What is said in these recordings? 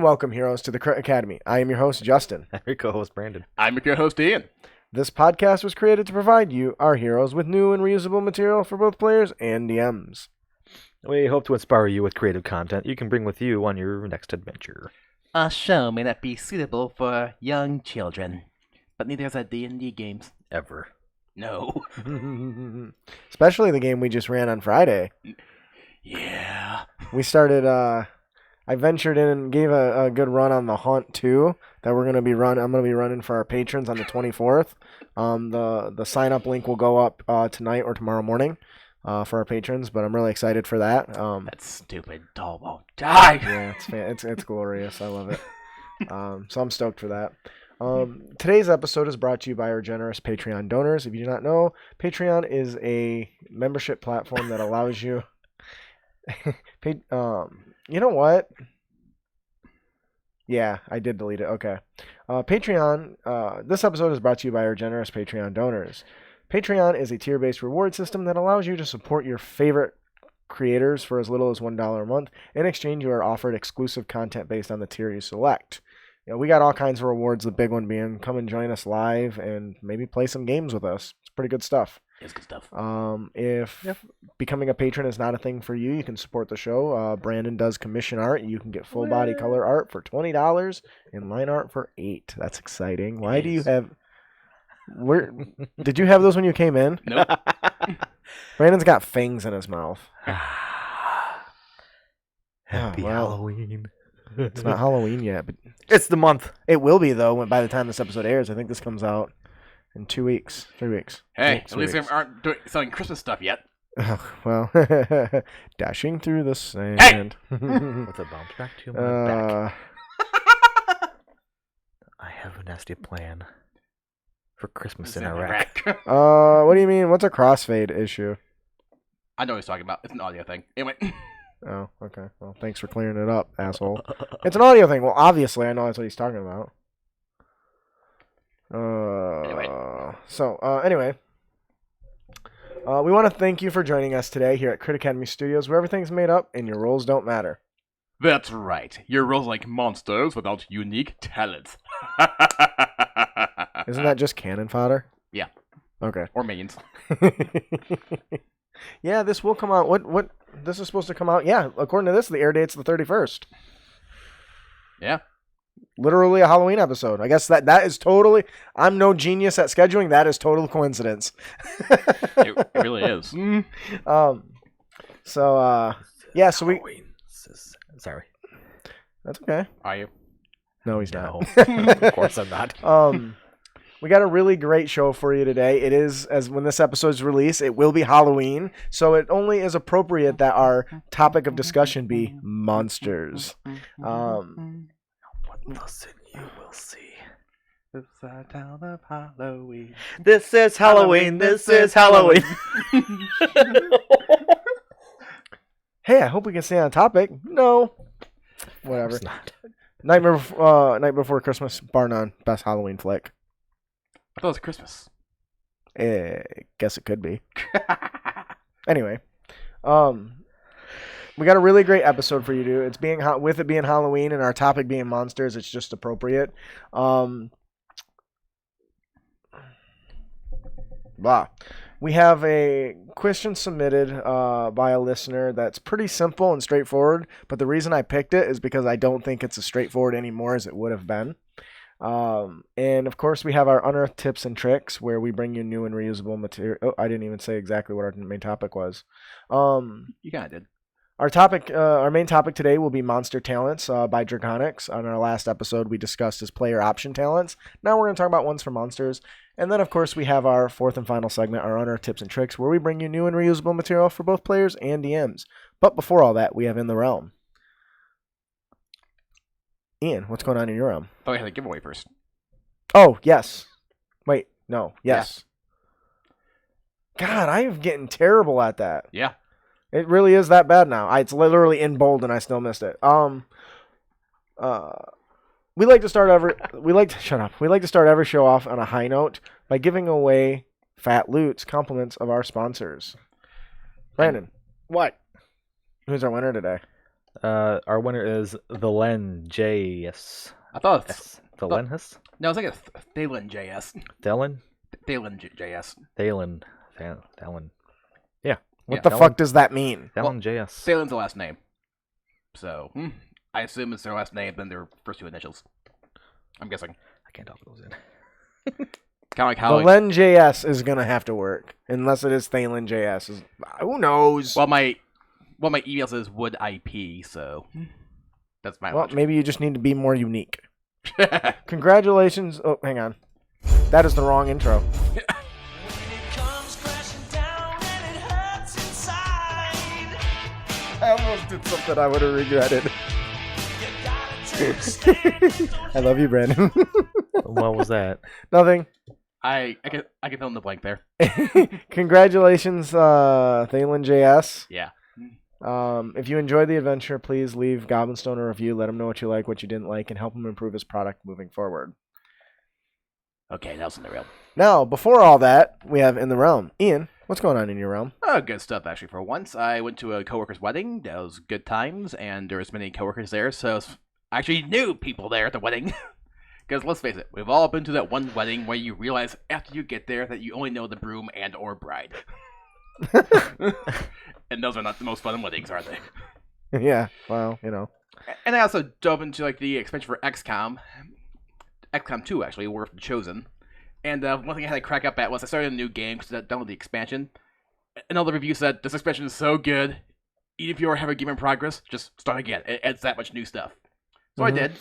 Welcome, heroes, to the Crit Academy. I am your host, Justin. I'm your co-host, Brandon. I'm your host, Ian. This podcast was created to provide you, our heroes, with new and reusable material for both players and DMs. We hope to inspire you with creative content you can bring with you on your next adventure. Our show may not be suitable for young children, but neither is our D&D games. Ever. No. Especially the game we just ran on Friday. Yeah. We started, I ventured in and gave a good run on the Hunt 2 that I'm going to be running for our patrons on the 24th. The sign-up link will go up tonight or tomorrow morning for our patrons, but I'm really excited for that. That stupid doll won't die. Yeah, it's glorious. I love it. So I'm stoked for that. Today's episode is brought to you by our generous Patreon donors. If you do not know, Patreon is a membership platform that allows you... You know what? Yeah, I did delete it. Okay. Patreon, this episode is brought to you by our generous Patreon donors. Patreon is a tier-based reward system that allows you to support your favorite creators for as little as $1 a month. In exchange, you are offered exclusive content based on the tier you select. You know, we got all kinds of rewards, the big one being come and join us live and maybe play some games with us. It's pretty good stuff. It's good stuff. If becoming a patron is not a thing for you, you can support the show. Brandon does commission art. You can get full body color art for $20 and line art for $8. That's exciting. Why do you have... Did you have those when you came in? Nope. Brandon's got fangs in his mouth. Happy well, Halloween. It's not Halloween yet, but It's the month. it will be, though, by the time this episode airs. I think this comes out in 2 weeks, 3 weeks. Hey, Three at least weeks. they aren't selling Christmas stuff yet. Oh, well, dashing through the sand. What's a bounce back to my back? I have a nasty plan for Christmas in Iraq. What do you mean? What's a crossfade issue? I know what he's talking about. It's an audio thing. Anyway. Oh, okay. Well, thanks for clearing it up, asshole. It's an audio thing. Well, obviously, I know that's what he's talking about. Anyway, we want to thank you for joining us today here at Crit Academy Studios, where everything's made up and your roles don't matter. That's right. Your roles like monsters without unique talents. Isn't that just cannon fodder? Yeah. Okay. Or minions. Yeah, this will come out. What? This is supposed to come out. Yeah, according to this, the air date's the 31st. Yeah. Literally a Halloween episode. I guess that is totally... I'm no genius at scheduling. That is total coincidence. It really is. Yeah, so we... Halloween. Sorry. That's okay. Are you? No, he's not. No. Of course I'm not. We got a really great show for you today. It is, as when this episode is released, it will be Halloween, so it only is appropriate that our topic of discussion be monsters. What listen you will see. It's the town of Halloween. This is Halloween. This is Halloween. Hey, I hope we can stay on topic. No. Whatever. It's not. Night Before Christmas, bar none. Best Halloween flick. I thought it was Christmas. Guess it could be. Anyway, we got a really great episode for you, dude. It's with it being Halloween and our topic being monsters, it's just appropriate. We have a question submitted by a listener that's pretty simple and straightforward, but the reason I picked it is because I don't think it's as straightforward anymore as it would have been. And of course we have our unearthed tips and tricks where we bring you new and reusable material. Oh, I didn't even say exactly what our main topic was. You kind of did. Our main topic today will be monster talents by Draconics. On our last episode, we discussed his player option talents. Now we're going to talk about ones for monsters. And then, of course, we have our fourth and final segment, our unearthed tips and tricks, where we bring you new and reusable material for both players and DMs. But before all that, we have In the Realm. Ian, what's going on in your realm? Oh, we had a giveaway first. Oh, yes. Wait, no, yes. Yeah. God, I am getting terrible at that. Yeah. It really is that bad now. It's literally in bold and I still missed it. We like to start every show off on a high note by giving away fat loots, compliments of our sponsors. Brandon, What? who's our winner today? Our winner is the Len JS. I thought it's... The Lenhus? No, it's like a Thalen JS. Thelen? Thalen JS. Thalen. Yeah. What the fuck does that mean? Thelen JS. Thalen's the last name. So, I assume it's their last name, then their first two initials. I'm guessing. I can't talk those in. Kind of like The how... Len JS is gonna have to work unless it is Thalen JS. Who knows? Well, my email says would IP, so that's my Well, logic. maybe you just need to be more unique. Congratulations. Oh, hang on. That is the wrong intro. I almost did something I would have regretted. I love you, Brandon. What was that? Nothing. I can fill in the blank there. Congratulations, Thalen JS. Yeah. If you enjoyed the adventure, please leave Goblinstone a review. Let him know what you like, what you didn't like, and help him improve his product moving forward. Okay, now it's in the realm. Now, before all that, we have In the Realm. Ian, what's going on in your realm? Oh, good stuff, actually, for once. I went to a coworker's wedding. That was good times, and there was many coworkers there, so I actually knew people there at the wedding. Because let's face it, we've all been to that one wedding where you realize after you get there that you only know the groom and or bride. And those are not the most fun weddings, are they? Yeah, well, you know. And I also dove into like the expansion for XCOM 2, actually, War of the Chosen. And one thing I had to crack up at was I started a new game because I downloaded the expansion. And all the reviews said, this expansion is so good, even if you have a game in progress, just start again. It adds that much new stuff. So I did.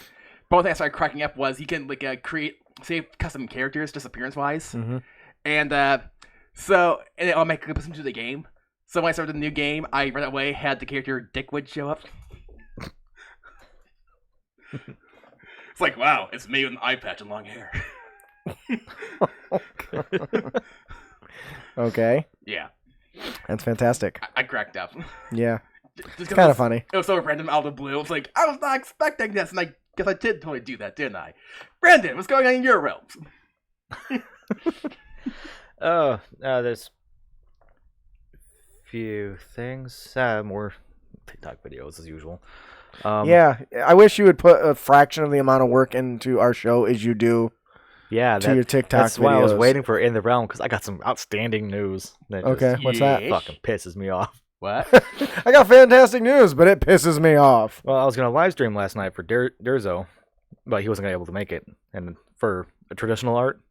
But one thing I started cracking up was you can like create, say, custom characters, just appearance-wise. And so it automatically puts them to the game. So when I started the new game, I right away had the character Dickwood show up. It's like, wow, it's me with an eye patch and long hair. Okay. Yeah. That's fantastic. I cracked up. Yeah. It's kind of funny. It was so random out of the blue. It's like, I was not expecting this, and I guess I did totally do that, didn't I? Brandon, what's going on in your realms? There's few things. More TikTok videos as usual. Yeah, I wish you would put a fraction of the amount of work into our show as you do Yeah, to your TikTok that's why I was videos. waiting for In the Realm, because I got some outstanding news that Okay, just what's that? fucking pisses me off. What? I got fantastic news, but it pisses me off. Well, I was gonna live stream last night for Durzo, but he wasn't gonna be able to make it. And for a traditional art,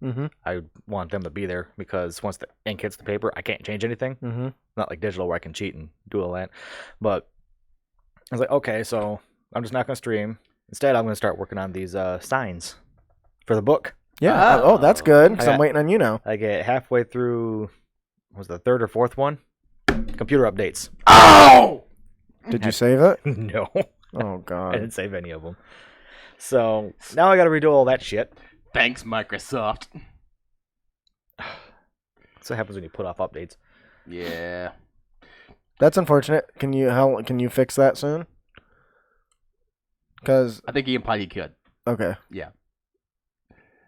I want them to be there because once the ink hits the paper, I can't change anything. Not like digital where I can cheat and do all that. But I was like, okay, so I'm just not gonna stream. Instead, I'm gonna start working on these signs for the book. Yeah. Oh, that's good, because I I'm got- waiting on you now. I get halfway through, was the third or fourth one? Computer updates. Oh! Did you save it? No, Oh, I God. didn't save any of them. So now I got to redo all that shit. Thanks, Microsoft. That's what happens when you put off updates. Yeah. That's unfortunate. Can you fix that soon? Because, I think Ian probably could. okay. Yeah.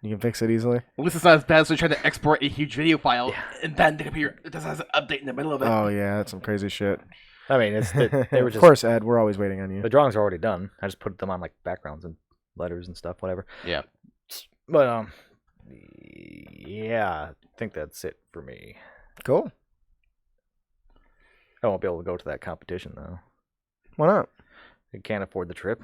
You can fix it easily? At least it's not as bad as trying to export a huge video file and then the computer just has an update in the middle of it. Oh, yeah, that's some crazy shit. I mean, they were just Of course, Ed, we're always waiting on you. the drawings are already done. I just put them on like backgrounds and letters and stuff, whatever. Yeah. But yeah, I think that's it for me. Cool. I won't be able to go to that competition though. Why not? I can't afford the trip.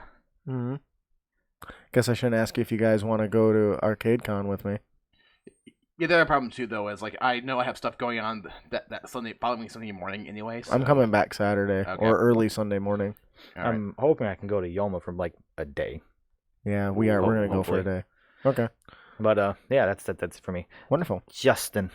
Guess I shouldn't ask you if you guys want to go to ArcadeCon with me. Yeah, the other problem too, though, is like I know I have stuff going on that Sunday, following Sunday morning, anyway. So. I'm coming back Saturday Okay. or early Sunday morning. All right. I'm hoping I can go to Yoma for like a day. Yeah, we are. We're gonna go for a day. Okay. But yeah, that's it for me. Wonderful. Justin,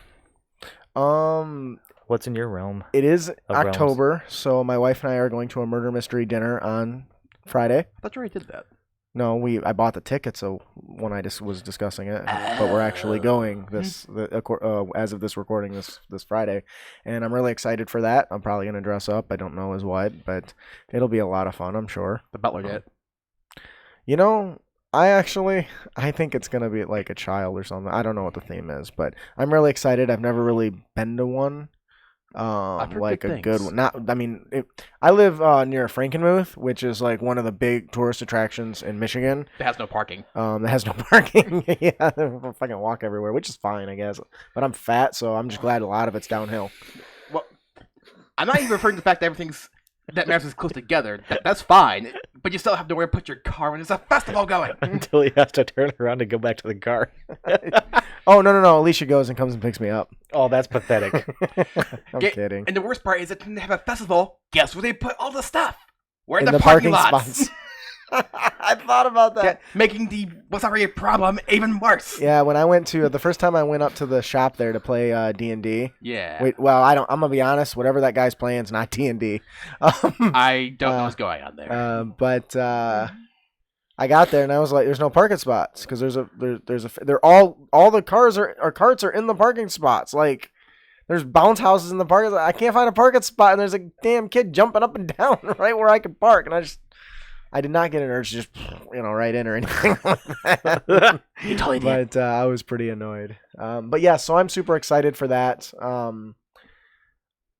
what's in your realm? It is realms. October, so my wife and I are going to a murder mystery dinner on Friday. I thought you already did that. No, I bought the ticket, so when I just was discussing it, but we're actually going as of this recording this Friday, and I'm really excited for that. I'm probably gonna dress up. I don't know as what, but it'll be a lot of fun, I'm sure. The butler did. You know, I think it's gonna be like a child or something. I don't know what the theme is, but I'm really excited. I've never really been to one. like a good one. I live near Frankenmuth, which is like one of the big tourist attractions in Michigan. That has no parking. That has no parking. Yeah, I fucking walk everywhere, which is fine, I guess. But I'm fat, so I'm just glad a lot of it's downhill. Well, I'm not even referring to the fact that that matters is close together. That's fine, but you still have nowhere to put your car when there's a festival going. Until he has to turn around and go back to the car. Oh, no. Alicia goes and comes and picks me up. Oh, that's pathetic. I'm kidding. And the worst part is that when they have a festival, guess where they put all the stuff? Where In the the parking parking lots. spots. I thought about that. Yeah, making what's already a problem even worse. Yeah, when I went to the first time I went up to the shop there to play D&D. Yeah. Wait, well, I'm gonna be honest. Whatever that guy's playing is not D&D. I don't know what's going on there. But I got there and I was like, "There's no parking spots because they're all the carts are in the parking spots. Like, there's bounce houses in the parking. I can't find a parking spot, and there's a damn kid jumping up and down right where I could park, and I did not get an urge to just, right in or anything like that. You totally did. But I was pretty annoyed. But yeah, so I'm super excited for that.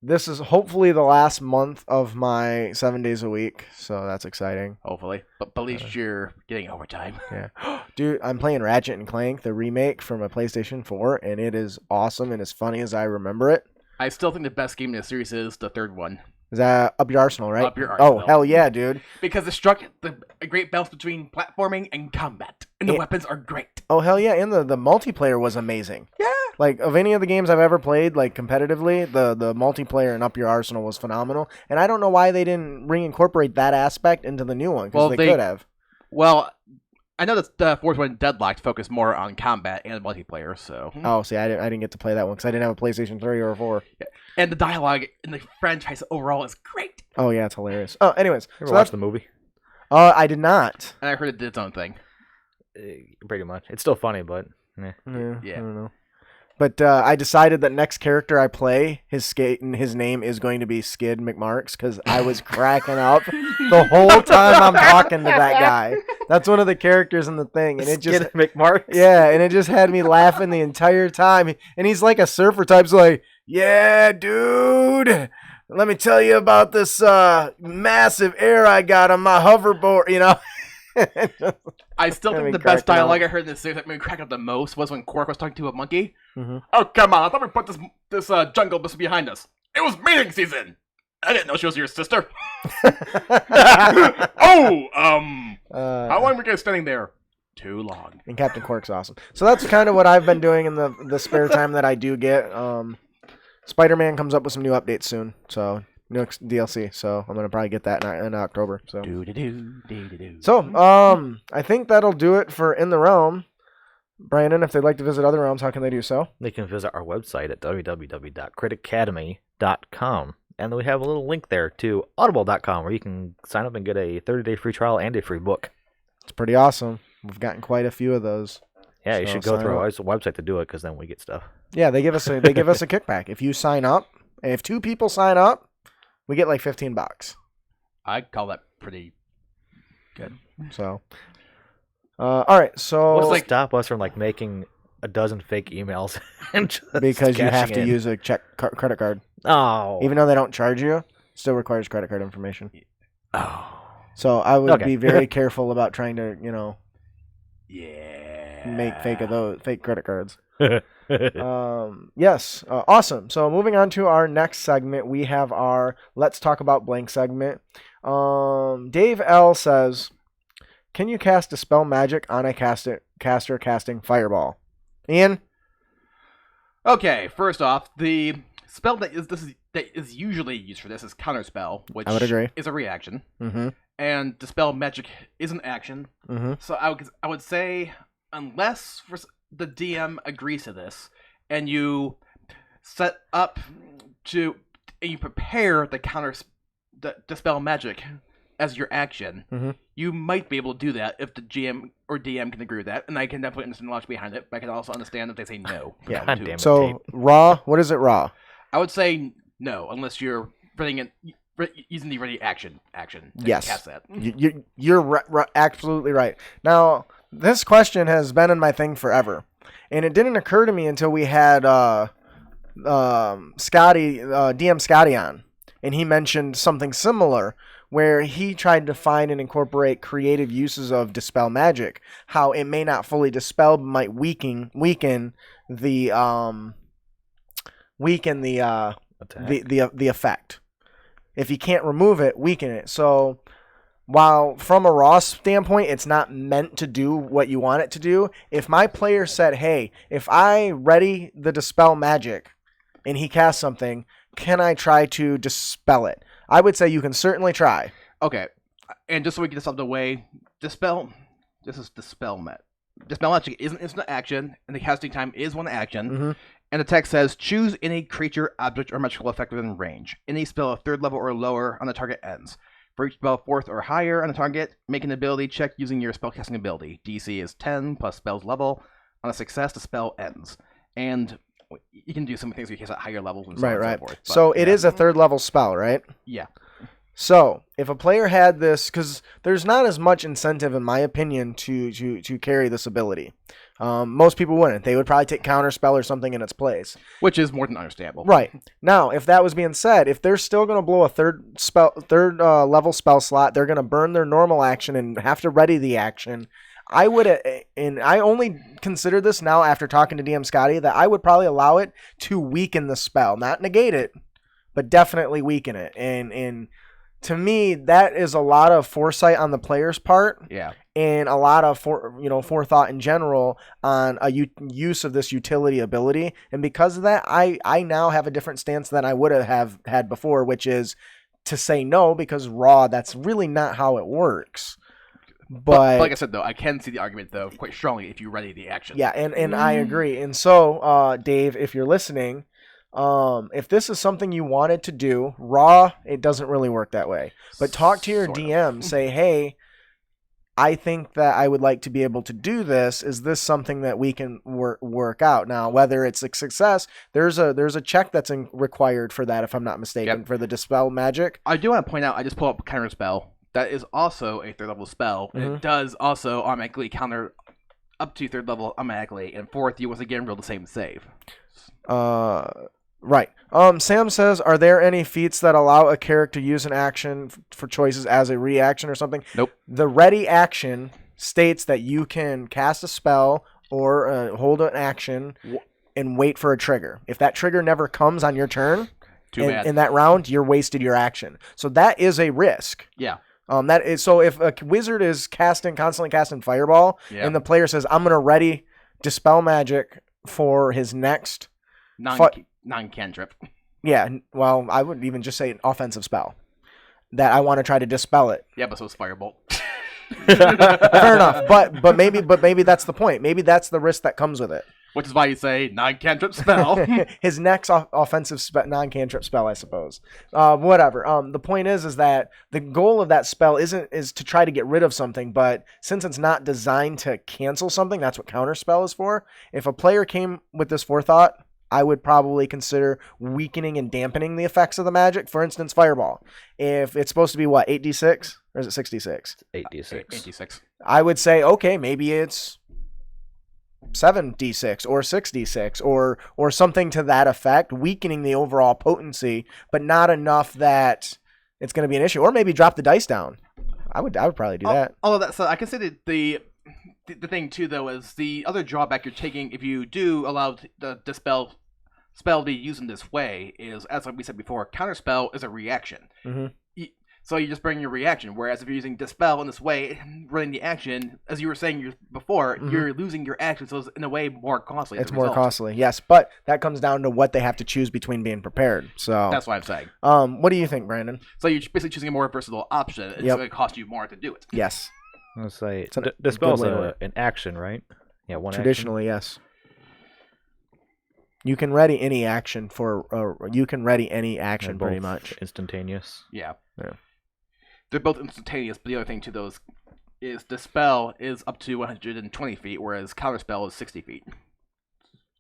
This is hopefully the last month of my 7 days a week, so that's exciting. Hopefully. But at least you're getting overtime. Yeah. Dude, I'm playing Ratchet and Clank, the remake from a PlayStation 4, and it is awesome and as funny as I remember it. I still think the best game in the series is the third one. Is that Up Your Arsenal, right? Up Your Arsenal. Oh, hell yeah, dude. Because it struck a great balance between platforming and combat. And the weapons are great. Oh, hell yeah. And the multiplayer was amazing. Yeah. Like, of any of the games I've ever played, like, competitively, the multiplayer in Up Your Arsenal was phenomenal. And I don't know why they didn't reincorporate that aspect into the new one, because they could have. Well, I know that the fourth one, Deadlocked, focused more on combat and multiplayer, so... Oh, see, I didn't get to play that one, because I didn't have a PlayStation 3 or a 4. Yeah. And the dialogue in the franchise overall is great. Oh, yeah, it's hilarious. Oh, anyways. You ever watched the movie? I did not. And I heard it did its own thing. Pretty much. It's still funny, but... Yeah. Yeah. I don't know. But I decided that next character I play, his name is going to be Skid McMarks, because I was cracking up the whole time I'm talking to that guy. That's one of the characters in the thing, and it just Skid McMarks. Yeah, and it just had me laughing the entire time. And he's like a surfer type, so like, yeah, dude, let me tell you about this massive air I got on my hoverboard. I still think the best dialogue I heard in this series that made me crack up the most was when Quark was talking to a monkey. Mm-hmm. Oh, come on, I thought we put this jungle bus behind us. It was mating season. I didn't know she was your sister. How long were you guys standing there? Too long. And Captain Quark's awesome. So that's kind of what I've been doing in the spare time that I do get. Spider-Man comes up with some new updates soon, so new DLC. So I'm gonna probably get that in October. So. So I think that'll do it for In the Realm. Brandon, if they'd like to visit other realms, how can they do so? They can visit our website at www.critacademy.com. And we have a little link there to audible.com where you can sign up and get a 30-day free trial and a free book. It's pretty awesome. We've gotten quite a few of those. Yeah, you should go through our website to do it, because then we get stuff. Yeah, they give us a kickback. If you sign up, and if 2 people sign up, we get like $15. I'd call that pretty good. So, all right. So what's like stop us from like making a dozen fake emails and just because you have to in. use a credit card. Oh, even though they don't charge you, still requires credit card information. Oh, so I would be very careful about trying to, make fake credit cards. Yes, awesome. So moving on to our next segment, we have our Let's Talk About Blank segment. Dave L says, can you cast a spell magic on a caster casting Fireball? Ian? Okay, first off, the spell that is usually used for this is Counterspell, which I would agree. is a reaction. Mm-hmm. And Dispel Magic is an action. Mm-hmm. So I would say, unless the DM agrees to this, and you set up and you prepare the Dispel Magic as your action, mm-hmm. you might be able to do that if the GM or DM can agree with that, and I can definitely understand the logic behind it, but I can also understand if they say no. Yeah. God damn it, so tape. raw, what is it raw? I would say no, unless you're using the ready action. Yes. Cast that. You're absolutely right. Now, this question has been in my thing forever, and it didn't occur to me until we had Scotty, DM Scotty on, and he mentioned something similar where he tried to find and incorporate creative uses of dispel magic. How it may not fully dispel, but might weaken the the effect. If you can't remove it, weaken it. So while from a raw standpoint, it's not meant to do what you want it to do, if my player said, hey, if I ready the dispel magic and he casts something, can I try to dispel it? I would say you can certainly try. Okay. And just so we get this out of the way, this is dispel magic isn't instant action, and the casting time is one action. Mm-hmm. And the text says, choose any creature, object, or magical effect within range. Any spell of 3rd level or lower on the target ends. For each spell 4th or higher on the target, make an ability check using your spellcasting ability. DC is 10 plus spell's level. On a success, the spell ends. And you can do some things where you cast at higher levels and so on and so forth. But, so it is a 3rd level spell, right? Yeah. So if a player had this, because there's not as much incentive, in my opinion, to carry this ability. Most people wouldn't. They would probably take counterspell or something in its place. Which is more than understandable. Right. Now, if that was being said, if they're still going to blow a third level spell slot, they're going to burn their normal action and have to ready the action. I would, and I only consider this now after talking to DM Scotty, that I would probably allow it to weaken the spell. Not negate it, but definitely weaken it. And to me, that is a lot of foresight on the player's part. Yeah. And a lot of forethought in general on a use of this utility ability. And because of that, I now have a different stance than I would have had before, which is to say no, because raw, that's really not how it works. But like I said, though, I can see the argument, though, quite strongly if you ready the action. Yeah, and I agree. And so, Dave, if you're listening, if this is something you wanted to do, raw, it doesn't really work that way. But talk to your DM, say, hey, I think that I would like to be able to do this. Is this something that we can work out? Now, whether it's a success, there's a check that's required for that, if I'm not mistaken, for the dispel magic. I do want to point out, I just pulled up counter spell. That is also a 3rd level spell. Mm-hmm. It does also automatically counter up to 3rd level automatically, and 4th, you once again roll the same save. Right. Sam says, are there any feats that allow a character to use an action for choices as a reaction or something? Nope. The ready action states that you can cast a spell or hold an action and wait for a trigger. If that trigger never comes on your turn, in that round, you're wasted your action. So that is a risk. Yeah. That is, so if a wizard is constantly casting Fireball, and the player says, I'm going to ready Dispel Magic for his next non-cantrip. Yeah, well, I would even just say an offensive spell that I want to try to dispel it. Yeah, but so is Firebolt. Fair enough, but maybe that's the point. Maybe that's the risk that comes with it. Which is why you say non-cantrip spell. His next offensive non-cantrip spell, I suppose. Whatever. The point is that the goal of that spell is to try to get rid of something, but since it's not designed to cancel something, that's what counterspell is for. If a player came with this forethought, I would probably consider weakening and dampening the effects of the magic. For instance, Fireball. If it's supposed to be, 8d6? Or is it 66? 8d6. 8d6. I would say, okay, maybe it's 7d6 or 6d6 or something to that effect, weakening the overall potency, but not enough that it's going to be an issue. Or maybe drop the dice down. I would probably do that. All of that, so I can say that the thing, too, though, is the other drawback you're taking if you do allow the dispel spell to be used in this way is, as we said before, counterspell is a reaction. Mm-hmm. So you just bring your reaction, whereas if you're using dispel in this way, running the action, as you were saying before, you're losing your action, so it's in a way more costly. It's more costly, yes, but that comes down to what they have to choose between being prepared. So that's what I'm saying. What do you think, Brandon? So you're basically choosing a more versatile option. It's going to cost you more to do it. Yes. Let's say dispel's an action, right? Yeah, one traditionally, action. Yes. You can ready any action pretty much. Instantaneous. Yeah. They're both instantaneous, but the other thing to those is dispel is up to 120 feet, whereas counterspell is 60 feet.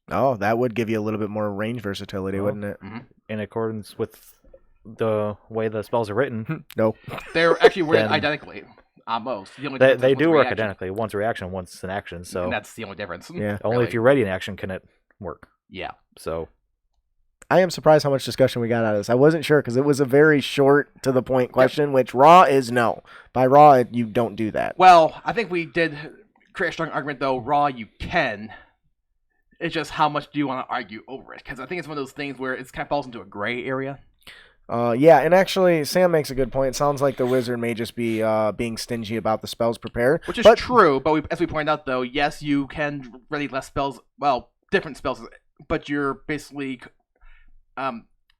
Oh, that would give you a little bit more range versatility, wouldn't it? Mm-hmm. In accordance with the way the spells are written. No. They're actually written identically. Almost. They do work identically. One's a reaction, one's an action. So and that's the only difference. Yeah. Only if you're ready in action can it work. Yeah. So I am surprised how much discussion we got out of this. I wasn't sure because it was a very short to the point question, which raw is no. By raw, you don't do that. Well, I think we did create a strong argument, though. Raw, you can. It's just how much do you want to argue over it? Because I think it's one of those things where it kind of falls into a gray area. Yeah, and actually, Sam makes a good point. It sounds like the wizard may just be being stingy about the spells prepared. Which is true, but as we pointed out, though, yes, you can ready less spells, well, different spells, but you're basically...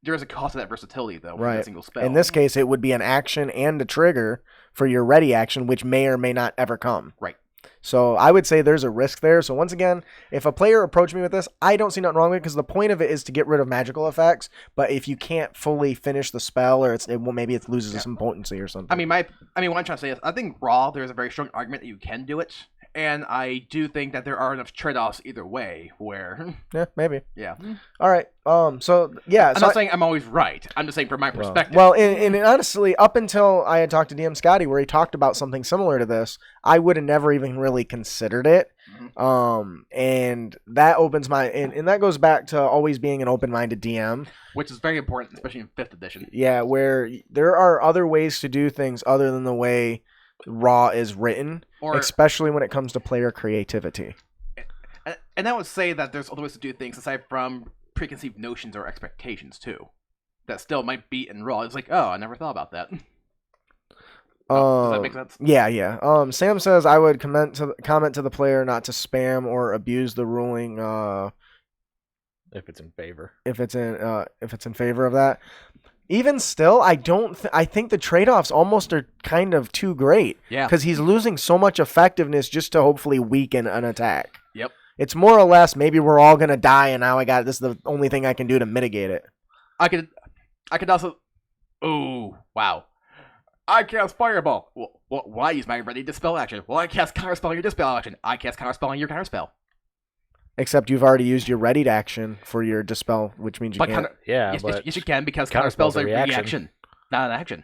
there is a cost to that versatility, though, with a single spell. In this case, it would be an action and a trigger for your ready action, which may or may not ever come. Right. So I would say there's a risk there. So once again, if a player approached me with this, I don't see nothing wrong with it because the point of it is to get rid of magical effects. But if you can't fully finish the spell, or maybe it loses some potency or something. I mean, what I'm trying to say is, I think raw, there's a very strong argument that you can do it, and I do think that there are enough trade-offs either way where. Yeah, maybe. Yeah. All right. So yeah. I'm not saying I'm always right. I'm just saying from my perspective. Well, and honestly, up until I had talked to DM Scotty, where he talked about something similar to this, I would have never even really considered it. Mm-hmm. And that opens and that goes back to always being an open-minded DM, which is very important, especially in 5th edition. Yeah, where there are other ways to do things other than the way raw is written, especially when it comes to player creativity. And I would say that there's other ways to do things aside from preconceived notions or expectations too, that still might be in raw. It's like, oh, I never thought about that. Does that make sense? Yeah. Sam says I would comment to the player not to spam or abuse the ruling. If it's in favor. If it's in favor of that. Even still, I think the trade-offs almost are kind of too great. Yeah. Because he's losing so much effectiveness just to hopefully weaken an attack. Yep. It's more or less maybe we're all gonna die, and now this is the only thing I can do to mitigate it. I could also. Oh wow! I cast Fireball. Well, why use my ready dispel action? Well, I cast Counterspell on your dispel action. I cast Counterspell on your Counterspell. Except you've already used your readied action for your dispel, which means you can't. Yes, you can, because Counterspell's a reaction, not an action.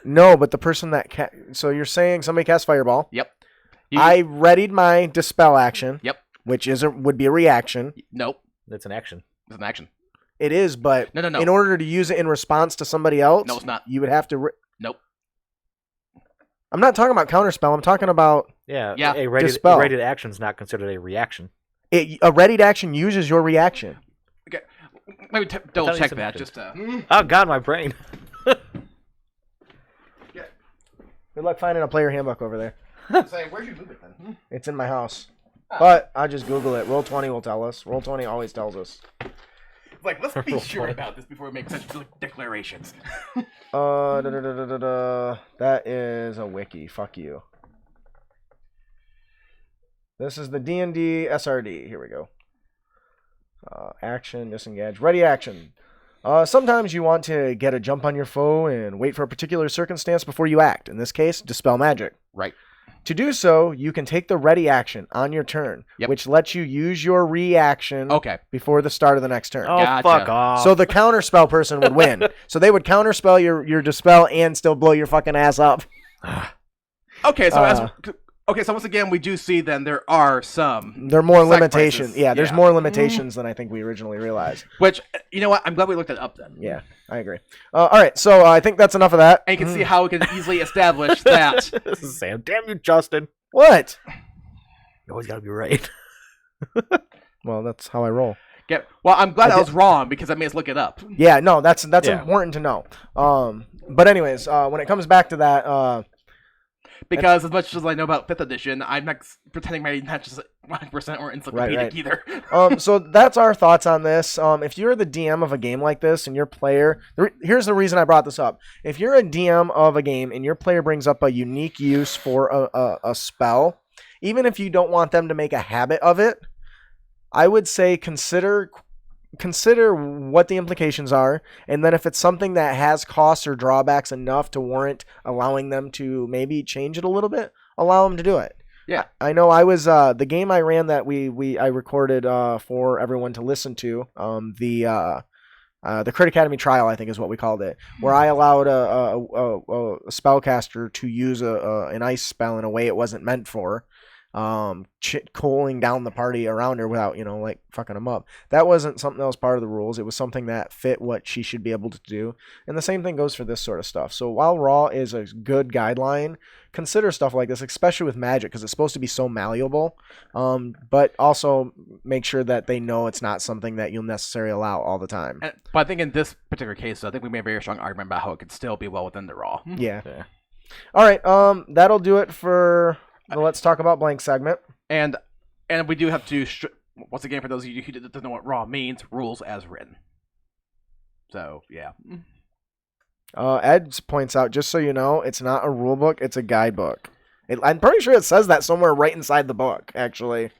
No, but the person that so you're saying somebody cast Fireball. Yep. I readied my dispel action. Yep. Which would be a reaction. Nope. It's an action. It's an action. It is, but no. In order to use it in response to somebody else, no, it's not. You would have to. Nope. I'm not talking about counterspell. I'm talking about a readied action is not considered a reaction. A readied action uses your reaction. Okay, maybe double check that. Just oh god, my brain. Yeah. Good luck finding a player handbook over there. Say, where'd you move it then? It's in my house. But I'll just Google it. Roll20 will tell us. Roll20 always tells us. Like, let's be sure about this before we make such declarations. That is a wiki. Fuck you. This is the D&D SRD. Here we go. Action, disengage, ready action. Sometimes you want to get a jump on your foe and wait for a particular circumstance before you act. In this case, dispel magic. Right. To do so, you can take the ready action on your turn, which lets you use your reaction before the start of the next turn. Oh, gotcha. Fuck off. So the counterspell person would win. So they would counterspell your dispel and still blow your fucking ass up. Okay, so once again, we do see then there are some... There are more limitations. Yeah, there's more limitations than I think we originally realized. Which, you know what? I'm glad we looked it up then. Yeah, I agree. All right, so I think that's enough of that. And you can see how we can easily establish that. This is Sam. Damn you, Justin. What? You always gotta be right. Well, that's how I roll. Yeah. Well, I'm glad I was wrong because I made us look it up. Yeah, no, that's important to know. But anyways, when it comes back to that... Because as much as I know about 5th edition, I'm not pretending my not just 100% or encyclopedic either. So that's our thoughts on this. If you're the DM of a game like this and your player... Here's the reason I brought this up. If you're a DM of a game and your player brings up a unique use for a spell, even if you don't want them to make a habit of it, I would say consider what the implications are, and then if it's something that has costs or drawbacks enough to warrant allowing them to maybe change it a little bit, allow them to do it. Yeah, I know I was the game I ran that I recorded for everyone to listen to, the Crit Academy trial, I think is what we called it, where I allowed a spellcaster to use an ice spell in a way it wasn't meant for. cooling down the party around her without, like fucking them up. That wasn't something that was part of the rules. It was something that fit what she should be able to do. And the same thing goes for this sort of stuff. So while Raw is a good guideline, consider stuff like this, especially with magic, because it's supposed to be so malleable. But also make sure that they know it's not something that you'll necessarily allow all the time. But I think in this particular case, I think we made a very strong argument about how it could still be well within the Raw. Yeah. All right. That'll do it for the Let's Talk About Blank segment. And we do have to, once again, for those of you who don't know what Raw means, rules as written. So, yeah. Ed points out, just so you know, it's not a rule book, it's a guidebook. I'm pretty sure it says that somewhere right inside the book, actually.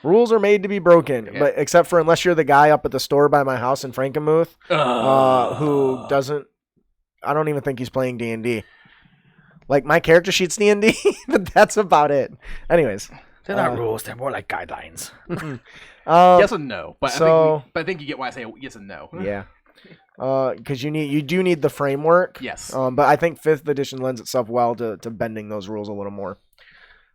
Rules are made to be broken, but except for unless you're the guy up at the store by my house in Frankenmuth, who doesn't, I don't even think he's playing D&D. Like, my character sheet's D&D, but that's about it. Anyways. They're not rules, they're more like guidelines. Yes and no. But, so, I think you get why I say yes and no. Yeah. Because you do need the framework. Yes. But I think 5th edition lends itself well to bending those rules a little more.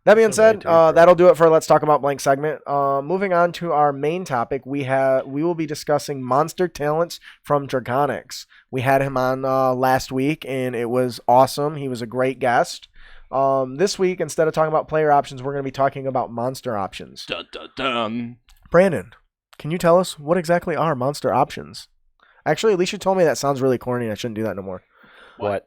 That being said, that'll do it for Let's Talk About Blank segment. Moving on to our main topic, we will be discussing monster talents from Draconics. We had him on last week, and it was awesome. He was a great guest. This week, instead of talking about player options, we're going to be talking about monster options. Dun, dun, dun. Brandon, can you tell us what exactly are monster options? Actually, Alicia told me that sounds really corny, and I shouldn't do that no more. What?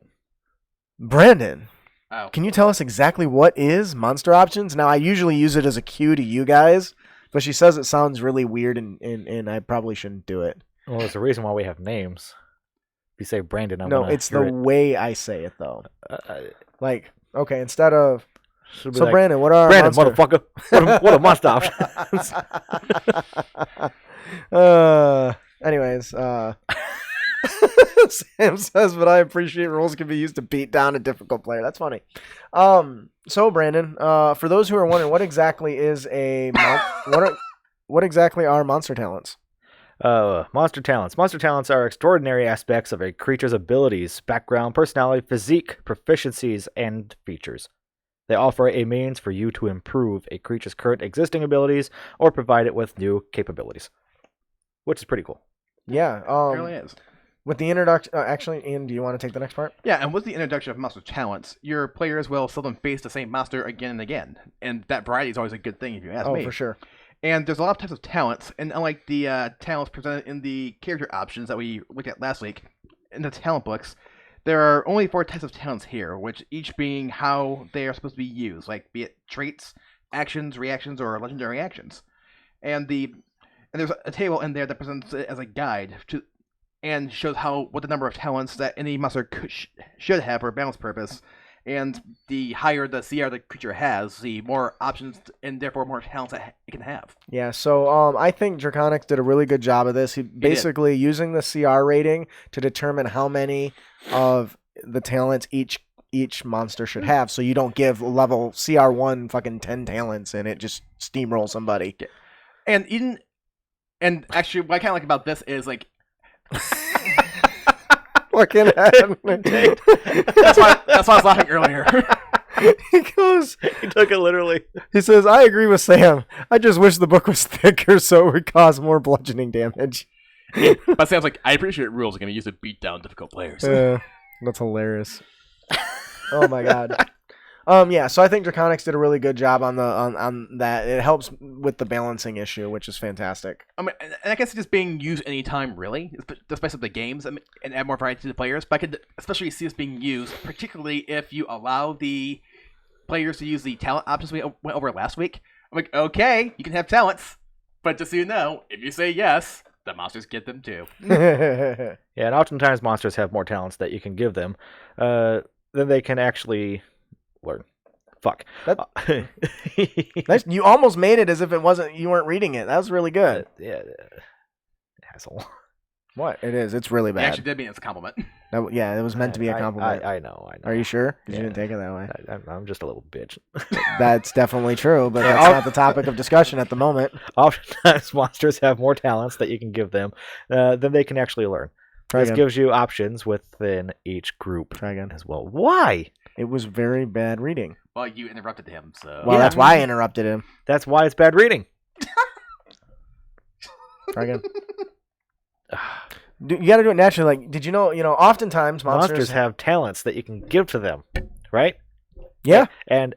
Brandon. Oh. Can you tell us exactly what is monster options? Now, I usually use it as a cue to you guys, but she says it sounds really weird, and I probably shouldn't do it. Well, there's a reason why we have names. If you say Brandon, it's the way I say it, though. Okay, instead of... So, Brandon, what are Brandon, motherfucker. What a monster options. Anyways, Sam says, but I appreciate rules can be used to beat down a difficult player. That's funny. So Brandon, for those who are wondering, what exactly is what exactly are monster talents? Monster talents. Monster talents are extraordinary aspects of a creature's abilities, background, personality, physique, proficiencies, and features. They offer a means for you to improve a creature's current existing abilities or provide it with new capabilities, which is pretty cool. Yeah, It really is. With the introduction, actually, Ian, do you want to take the next part? Yeah, and with the introduction of monster talents, your players will seldom face the same monster again and again, and that variety is always a good thing if you ask me. Oh, for sure. And there's a lot of types of talents, and unlike the talents presented in the character options that we looked at last week in the talent books, there are only 4 types of talents here, which each being how they are supposed to be used, like be it traits, actions, reactions, or legendary actions. And there's a table in there that presents it as a guide to, and shows what the number of talents that any monster should have for balance purpose. And the higher the CR the creature has, the more options and therefore more talents that it can have. Yeah, so I think Draconics did a really good job of this. He basically using the CR rating to determine how many of the talents each monster should have. So you don't give level CR1 fucking 10 talents and it just steamroll somebody. And actually, what I kind of like about this is like. Looking at him. That's why I was laughing earlier. He took it literally. He says, I agree with Sam. I just wish the book was thicker so it would cause more bludgeoning damage. But Sam's like, I appreciate rules are going to use to beat down difficult players. That's hilarious. Oh my god. Yeah, so I think Draconics did a really good job on that. It helps with the balancing issue, which is fantastic. I mean, and I guess it's just being used anytime, really, despite some of the games, and add more variety to the players. But I could especially see this being used, particularly if you allow the players to use the talent options we went over last week. I'm like, okay, you can have talents, but just so you know, if you say yes, the monsters get them too. Yeah, and oftentimes monsters have more talents that you can give them than they can actually learn. Fuck. You almost made it as if you weren't reading it. That was really good. Yeah. Asshole. What? It is. It's really bad. It actually did mean it's a compliment. Yeah, it was meant to be a compliment. I know. Are you sure? Because you didn't take it that way. I'm just a little bitch. That's definitely true, but that's not the topic of discussion at the moment. Oftentimes, monsters have more talents that you can give them than they can actually learn. This gives you options within each group as well. Why? It was very bad reading. Well, you interrupted him, so... Well, that's why I interrupted him. That's why it's bad reading. Try again. You got to do it naturally. Like, did you know? Oftentimes monsters have talents that you can give to them, right? Yeah, and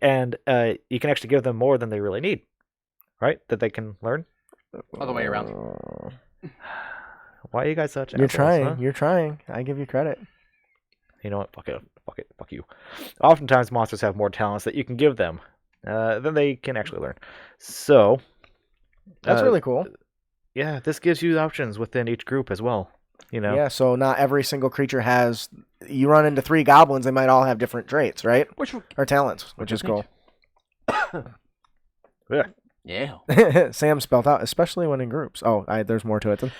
you can actually give them more than they really need, right? That they can learn. Other way around. Why are you guys such? You're assholes, trying. huh? You're trying. I give you credit. You know what? Fuck it. Fuck you. Oftentimes, monsters have more talents that you can give them than they can actually learn. So that's really cool. Yeah, this gives you options within each group as well. Yeah, so not every single creature has... You run into 3 goblins, they might all have different traits, right? Or talents, which is cool. Yeah. Sam spelled out, especially when in groups. Oh, there's more to it than...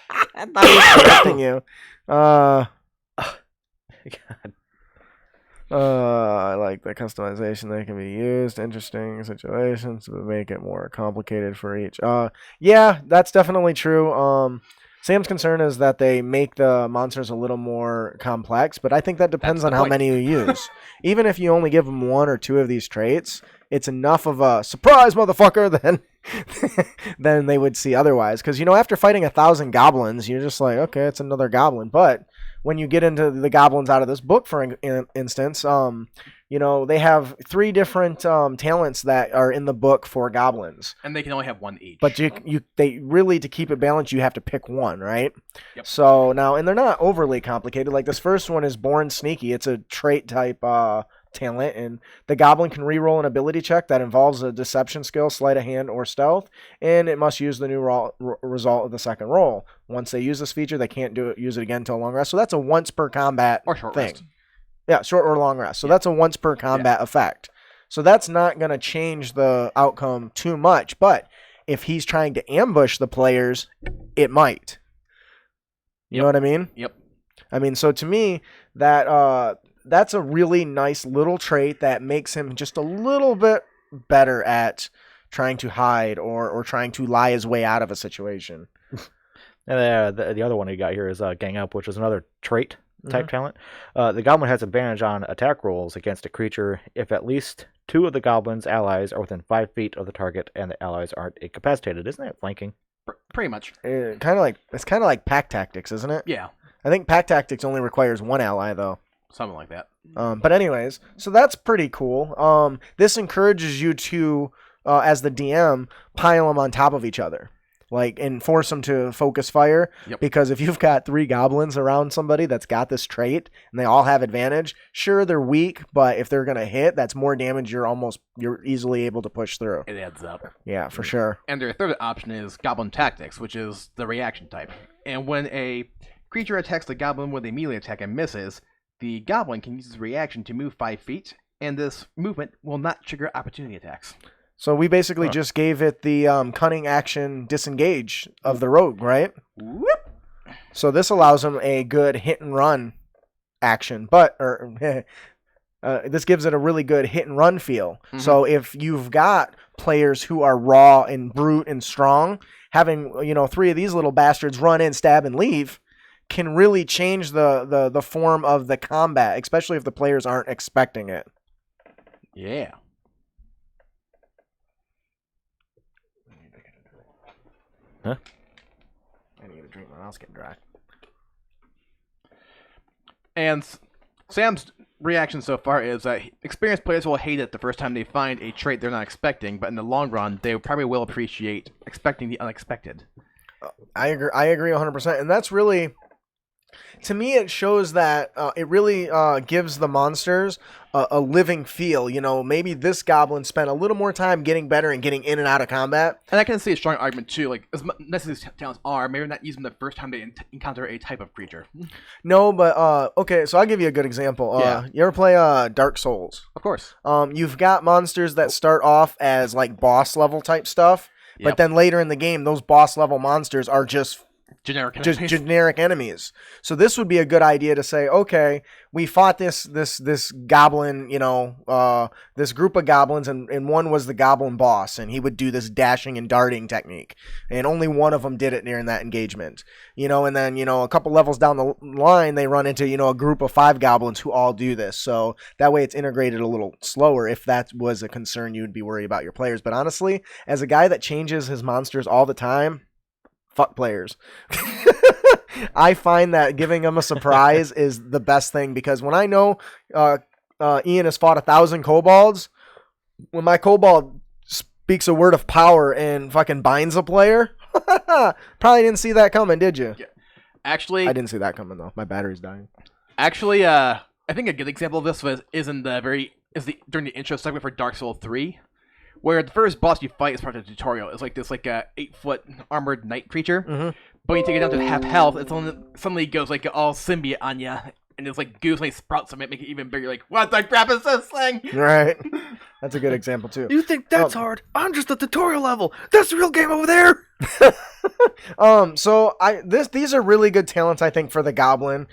I thought he was correcting you. God. I like the customization that can be used. Interesting situations to make it more complicated for each. Yeah, that's definitely true. Sam's concern is that they make the monsters a little more complex, but I think that depends on how many you use. Even if you only give them 1 or 2 of these traits, it's enough of a surprise, motherfucker, than they would see otherwise. Because, after fighting 1,000 goblins, you're just like, okay, it's another goblin. But when you get into the goblins out of this book, for instance, they have 3 different talents that are in the book for goblins, and they can only have 1 each. But they really, to keep it balanced, you have to pick 1, right? Yep. So now, and they're not overly complicated. Like this first one is Born Sneaky. It's a trait type talent, and the goblin can reroll an ability check that involves a deception skill, sleight of hand, or stealth, and it must use the new result of the second roll. Once they use this feature, they can't use it again until a long rest. So that's a once per combat or short thing. Rest. Yeah, short or long rest. So that's a once per combat effect. So that's not going to change the outcome too much. But if he's trying to ambush the players, it might. You know what I mean? Yep. I mean, so to me, that's a really nice little trait that makes him just a little bit better at trying to hide or trying to lie his way out of a situation. And the other one he got here is Gang Up, which is another trait type talent. The goblin has advantage on attack rolls against a creature if at least 2 of the goblin's allies are within 5 feet of the target and the allies aren't incapacitated. Isn't that flanking? Pretty much. It's kind of like Pack Tactics, isn't it? Yeah. I think Pack Tactics only requires 1 ally though. Something like that. But anyways, so that's pretty cool. This encourages you to, as the DM, pile them on top of each other. And force them to focus fire. Yep. Because if you've got 3 goblins around somebody that's got this trait and they all have advantage, sure, they're weak, but if they're going to hit, that's more damage you're easily able to push through. It adds up. Yeah, for sure. And their third option is Goblin Tactics, which is the reaction type. And when a creature attacks the goblin with a melee attack and misses, the goblin can use his reaction to move 5 feet, and this movement will not trigger opportunity attacks. So we basically just gave it the cunning action disengage of the rogue, right? Whoop. So this allows him a good hit and run action, but this gives it a really good hit and run feel. Mm-hmm. So if you've got players who are raw and brute and strong, having 3 of these little bastards run in, stab, and leave can really change the form of the combat, especially if the players aren't expecting it. Yeah. Huh? I need to drink. My mouth's getting dry. And Sam's reaction so far is that experienced players will hate it the first time they find a trait they're not expecting, but in the long run, they probably will appreciate expecting the unexpected. I agree 100%, and that's really... To me, it shows that it really gives the monsters a living feel. Maybe this goblin spent a little more time getting better and getting in and out of combat. And I can see a strong argument, too. As necessary as talents are, maybe not use them the first time they encounter a type of creature. No, but, okay, so I'll give you a good example. You ever play Dark Souls? Of course. You've got monsters that start off as, boss level type stuff, but then later in the game, those boss level monsters are just generic just enemies. generic enemies. So this would be a good idea to say, okay, we fought this goblin, this group of goblins, and one was the goblin boss, and he would do this dashing and darting technique, and only one of them did it during that engagement. And then a couple levels down the line, they run into a group of 5 goblins who all do this. So that way, it's integrated a little slower. If that was a concern, you'd be worried about your players. But honestly, as a guy that changes his monsters all the time, fuck players. I find that giving them a surprise is the best thing, because when I know Ian has fought 1,000 kobolds, when my kobold speaks a word of power and fucking binds a player, probably didn't see that coming, did you? Yeah. Actually, I didn't see that coming though. My battery's dying. Actually, I think a good example of this during the intro segment for Dark Souls 3. Where the first boss you fight is part of the tutorial. It's like this 8-foot armored knight creature. Mm-hmm. But when you take it down to half health, it suddenly goes all symbiote on you. And it's like goose and sprouts and make it even bigger. Like, what the crap is this thing? Right. That's a good example too. You think that's hard? I'm just at the tutorial level. That's the real game over there. So these are really good talents, I think, for the goblin.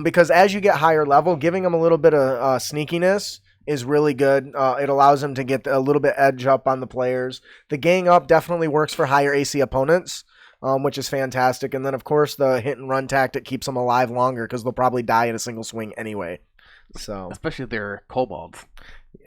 Because as you get higher level, giving them a little bit of sneakiness is really good. It allows them to get a little bit edge up on the players. The gang up definitely works for higher AC opponents, which is fantastic. And then, of course, the hit and run tactic keeps them alive longer because they'll probably die in a single swing anyway. So especially if they're kobolds.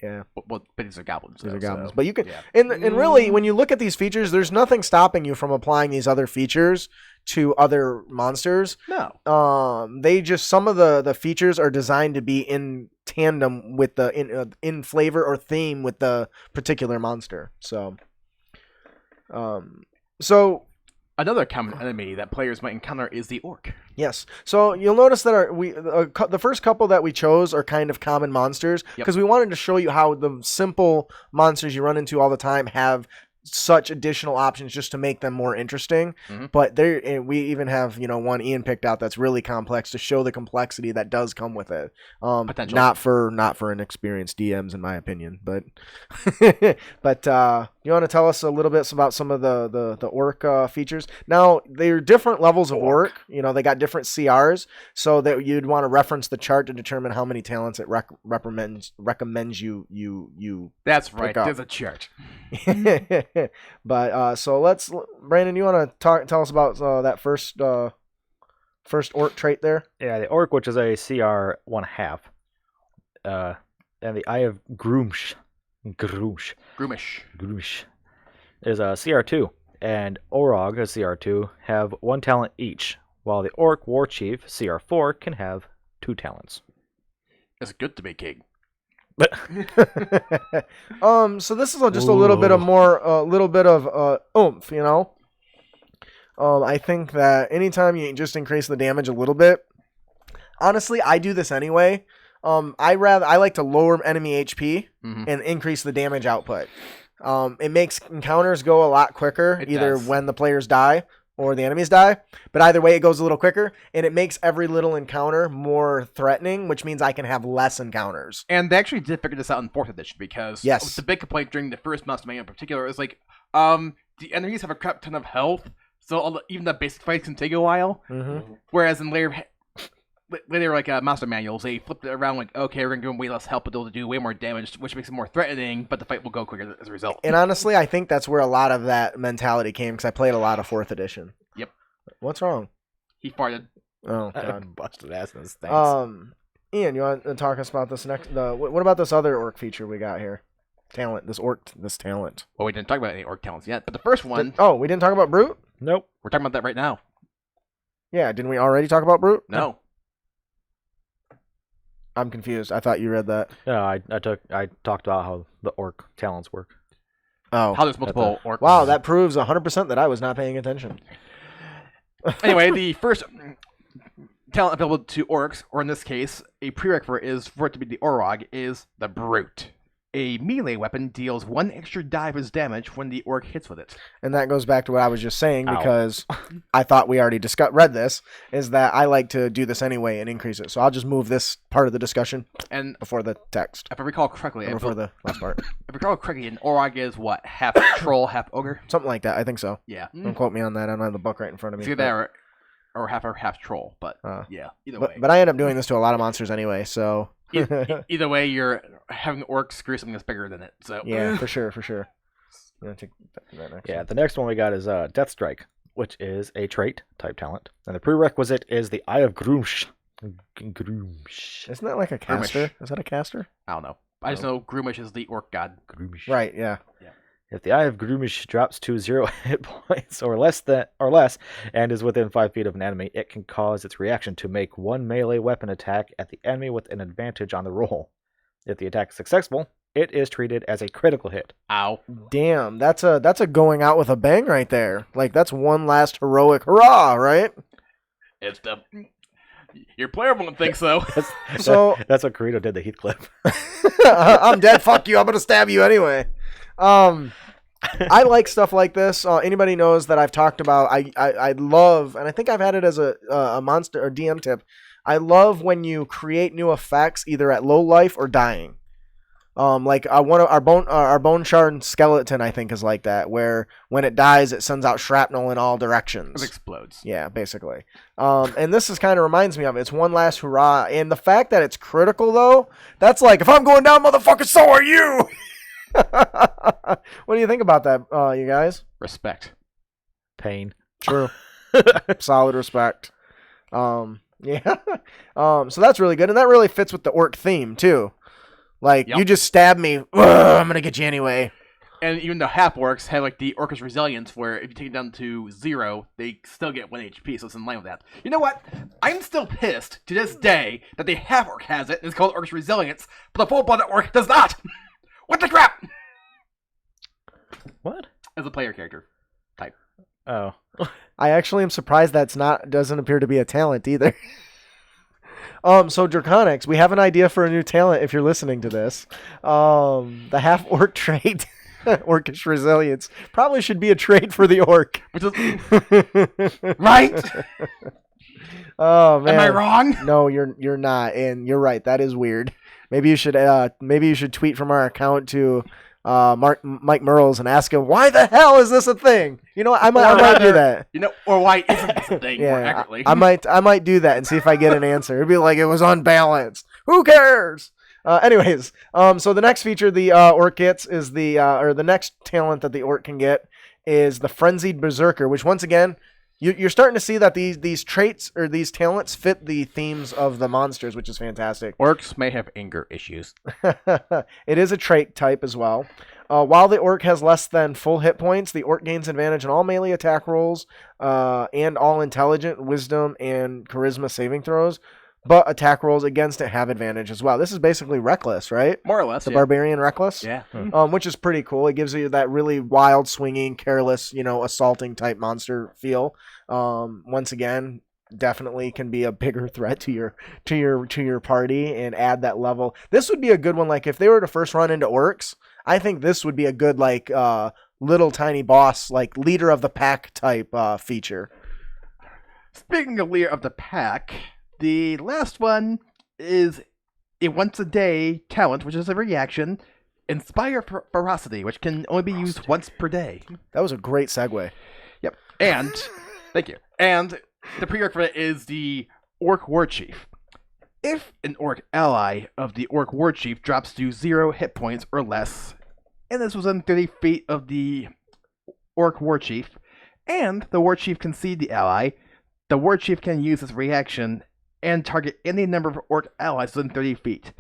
Yeah. Well, but these are goblins. These though, are goblins. so, But you can, yeah. and really, when you look at these features, there's nothing stopping you from applying these other features to other monsters. No. They just, some of the features are designed to be in tandem with in flavor or theme with the particular monster. So Another common enemy that players might encounter is the orc. yes. So you'll notice that the first couple that we chose are kind of common monsters because we wanted to show you how the simple monsters you run into all the time have such additional options just to make them more interesting. Mm-hmm. But we even have one Ian picked out that's really complex to show the complexity that does come with it. Potential. Not for inexperienced DMs, in my opinion. But you want to tell us a little bit about some of the orc features? Now they're different levels of orc. They got different CRs, so that you'd want to reference the chart to determine how many talents it recommends you. That's right. up. There's a chart. But so Brandon, you want to tell us about that first orc trait there? Yeah, the orc, which is a CR 1/2, and the Eye of Groomish is a CR 2, and Orog, a CR 2, have 1 talent each, while the Orc Warchief CR 4 can have 2 talents. It's good to be king. So this is just a little bit of oomph, I think that anytime you just increase the damage a little bit, honestly, I do this anyway. I like to lower enemy HP and increase the damage output. It makes encounters go a lot quicker, either when the players die or the enemies die. But either way, it goes a little quicker, and it makes every little encounter more threatening, which means I can have less encounters. And they actually did figure this out in 4th edition, because the big complaint during the first Monster Manual in particular is the enemies have a crap ton of health, so even the basic fights can take a while. Mm-hmm. Whereas in later Monster Manuals, they flipped it around okay, we're going to give them way less health, but they'll do way more damage, which makes it more threatening, but the fight will go quicker as a result. And honestly, I think that's where a lot of that mentality came, because I played a lot of 4th edition. Yep. What's wrong? He farted. Oh, God. Busted ass in his thanks. Ian, you want to talk us about this next? What about this other orc feature we got here? This talent. Well, we didn't talk about any orc talents yet, but the first one... we didn't talk about Brute? Nope. We're talking about that right now. Yeah, didn't we already talk about Brute? No. I'm confused. I thought you read that. No, I talked about how the orc talents work. Oh. How there's multiple orcs. Wow, that proves 100% that I was not paying attention. Anyway, the first talent available to orcs, or in this case, a prerequisite for it to be the Orog, is the Brute. A melee weapon deals 1 extra die of its damage when the orc hits with it. And that goes back to what I was just saying, because I thought we already read this, is that I like to do this anyway and increase it. So I'll just move this part of the discussion before the text. If I recall correctly... before the last part. If I recall correctly, an Orog is half troll, half ogre? Something like that. I think so. Yeah. Don't quote me on that. I don't have the book right in front of me. See there. or half troll. But yeah, either way. But I end up doing this to a lot of monsters anyway, so. Either way, you're having orcs screw something that's bigger than it. So yeah, for sure. I'm gonna take that next. Yeah, the next one we got is Deathstrike, which is a trait type talent, and the prerequisite is the Eye of Grumsh. Isn't that like a caster? Groomish. Is that a caster? I don't know. I just know Groomish is the orc god. Groomish. Right. Yeah. If the Eye of Groomish drops to 0 hit points or less, and is within 5 feet of an enemy, it can cause its reaction to make one melee weapon attack at the enemy with an advantage on the roll. If the attack is successful, it is treated as a critical hit. Ow! Damn, that's a going out with a bang right there. Like that's one last heroic hurrah, right? It's the your player won't think so. That's what Corito did to Heathcliff. I'm dead. Fuck you. I'm gonna stab you anyway. I like stuff like this. Anybody knows that I've talked about. I love, and I think I've had it as a monster or DM tip. I love when you create new effects either at low life or dying. Like one of our bone shard skeleton, I think, is like that, where when it dies, it sends out shrapnel in all directions. It explodes. Yeah, basically. And this is kind of reminds me of it. It's one last hurrah, and the fact that it's critical though, that's like if I'm going down, motherfucker, so are you. What do you think about that, you guys? Respect. Pain. True. Solid respect. Yeah. So that's really good, and that really fits with the orc theme too. Like, you just stab me, I'm gonna get you anyway. And even the half orcs have like the Orcish Resilience, where if you take it down to 0, they still get 1 HP, so it's in line with that. You know what? I'm still pissed to this day that the half orc has it, and it's called Orcish Resilience, but the full-blooded orc does not! What the crap? What? As a player character type. Oh. I actually am surprised doesn't appear to be a talent either. So Draconics, we have an idea for a new talent if you're listening to this. The half orc trait, Orcish Resilience, probably should be a trait for the orc. Which is... right? Oh man. Am I wrong? No, you're not, and you're right. That is weird. Maybe you should tweet from our account to Mike Merles and ask him, why the hell is this a thing? You know what? I might do that. You know, or why isn't this a thing? Yeah, more accurately. I might do that and see if I get an answer. It'd be like it was unbalanced. Who cares? Anyways, so the next feature the orc gets is the next talent that the orc can get is the Frenzied Berserker, which once again, you're starting to see that these traits or these talents fit the themes of the monsters, which is fantastic. Orcs may have anger issues. It is a trait type as well. While the orc has less than full hit points, the orc gains advantage in all melee attack rolls and all intelligent, wisdom, and charisma saving throws. But attack rolls against it have advantage as well. This is basically Reckless, right? More or less. The Barbarian Reckless? Yeah. Which is pretty cool. It gives you that really wild, swinging, careless, assaulting type monster feel. Once again, definitely can be a bigger threat to your party and add that level. This would be a good one. Like if they were to first run into orcs, I think this would be a good little tiny boss, like leader of the pack type feature. Speaking of leader of the pack, the last one is a once a day talent, which is a reaction, Inspire Ferocity, which can only be used once per day. That was a great segue. Yep. And thank you. And the prerequisite is the Orc Warchief. If an orc ally of the Orc Warchief drops to 0 hit points or less, and this was within 30 feet of the Orc Warchief, and the Warchief can see the ally, the Warchief can use this reaction and target any number of orc allies within 30 feet.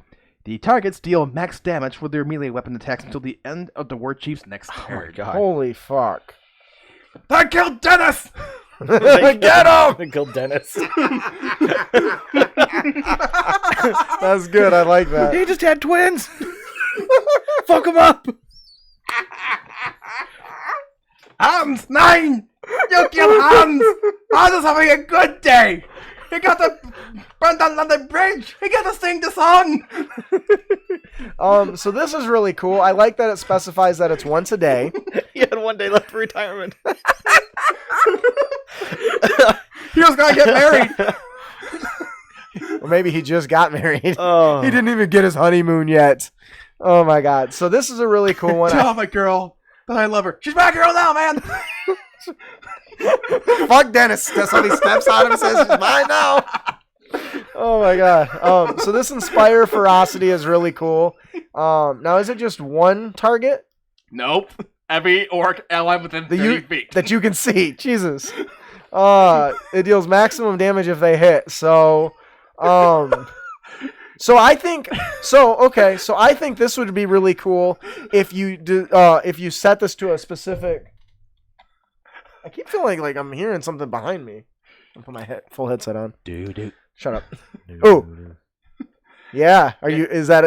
The targets deal max damage with their melee weapon attacks until the end of the Warchief's next turn. Oh my god. Holy fuck. I killed Dennis! Get him! They killed Dennis. That's good. I like that. He just had twins. Fuck him up. Hans, 9! You killed Hans! Hans is having a good day! He got to burn down London Bridge! He got to sing the song! So this is really cool. I like that it specifies that it's once a day. He had 1 day left for retirement. He was gonna get married! Or maybe he just got married. Oh. He didn't even get his honeymoon yet. Oh my god. So this is a really cool one. Tell my girl But I love her. She's my girl now, man. Fuck Dennis. That's how he steps on him and says, she's mine now. Oh my god. So this Inspire Ferocity is really cool. Now is it just one target? Nope. Every orc ally within 30 feet. That you can see. Jesus. It deals maximum damage if they hit. So I think this would be really cool if you set this to a specific. I keep feeling like I'm hearing something behind me. I'll put my full headset on. Dude. Shut up. Oh. Yeah. Are you? Is that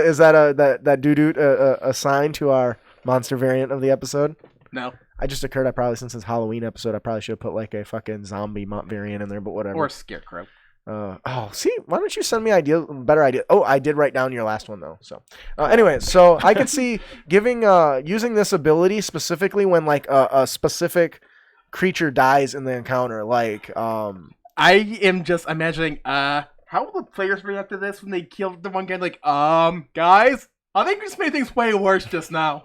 that doo-doo a sign to our monster variant of the episode? No. I just occurred. Since it's Halloween episode, I probably should have put like a fucking zombie variant in there, but whatever. Or a scarecrow. See, why don't you send me better idea? Oh, I did write down your last one though. So, anyway, so I could see using this ability specifically when like a specific creature dies in the encounter, like I am just imagining, how will the players react to this when they kill the one guy? Like, guys, I think we just made things way worse just now.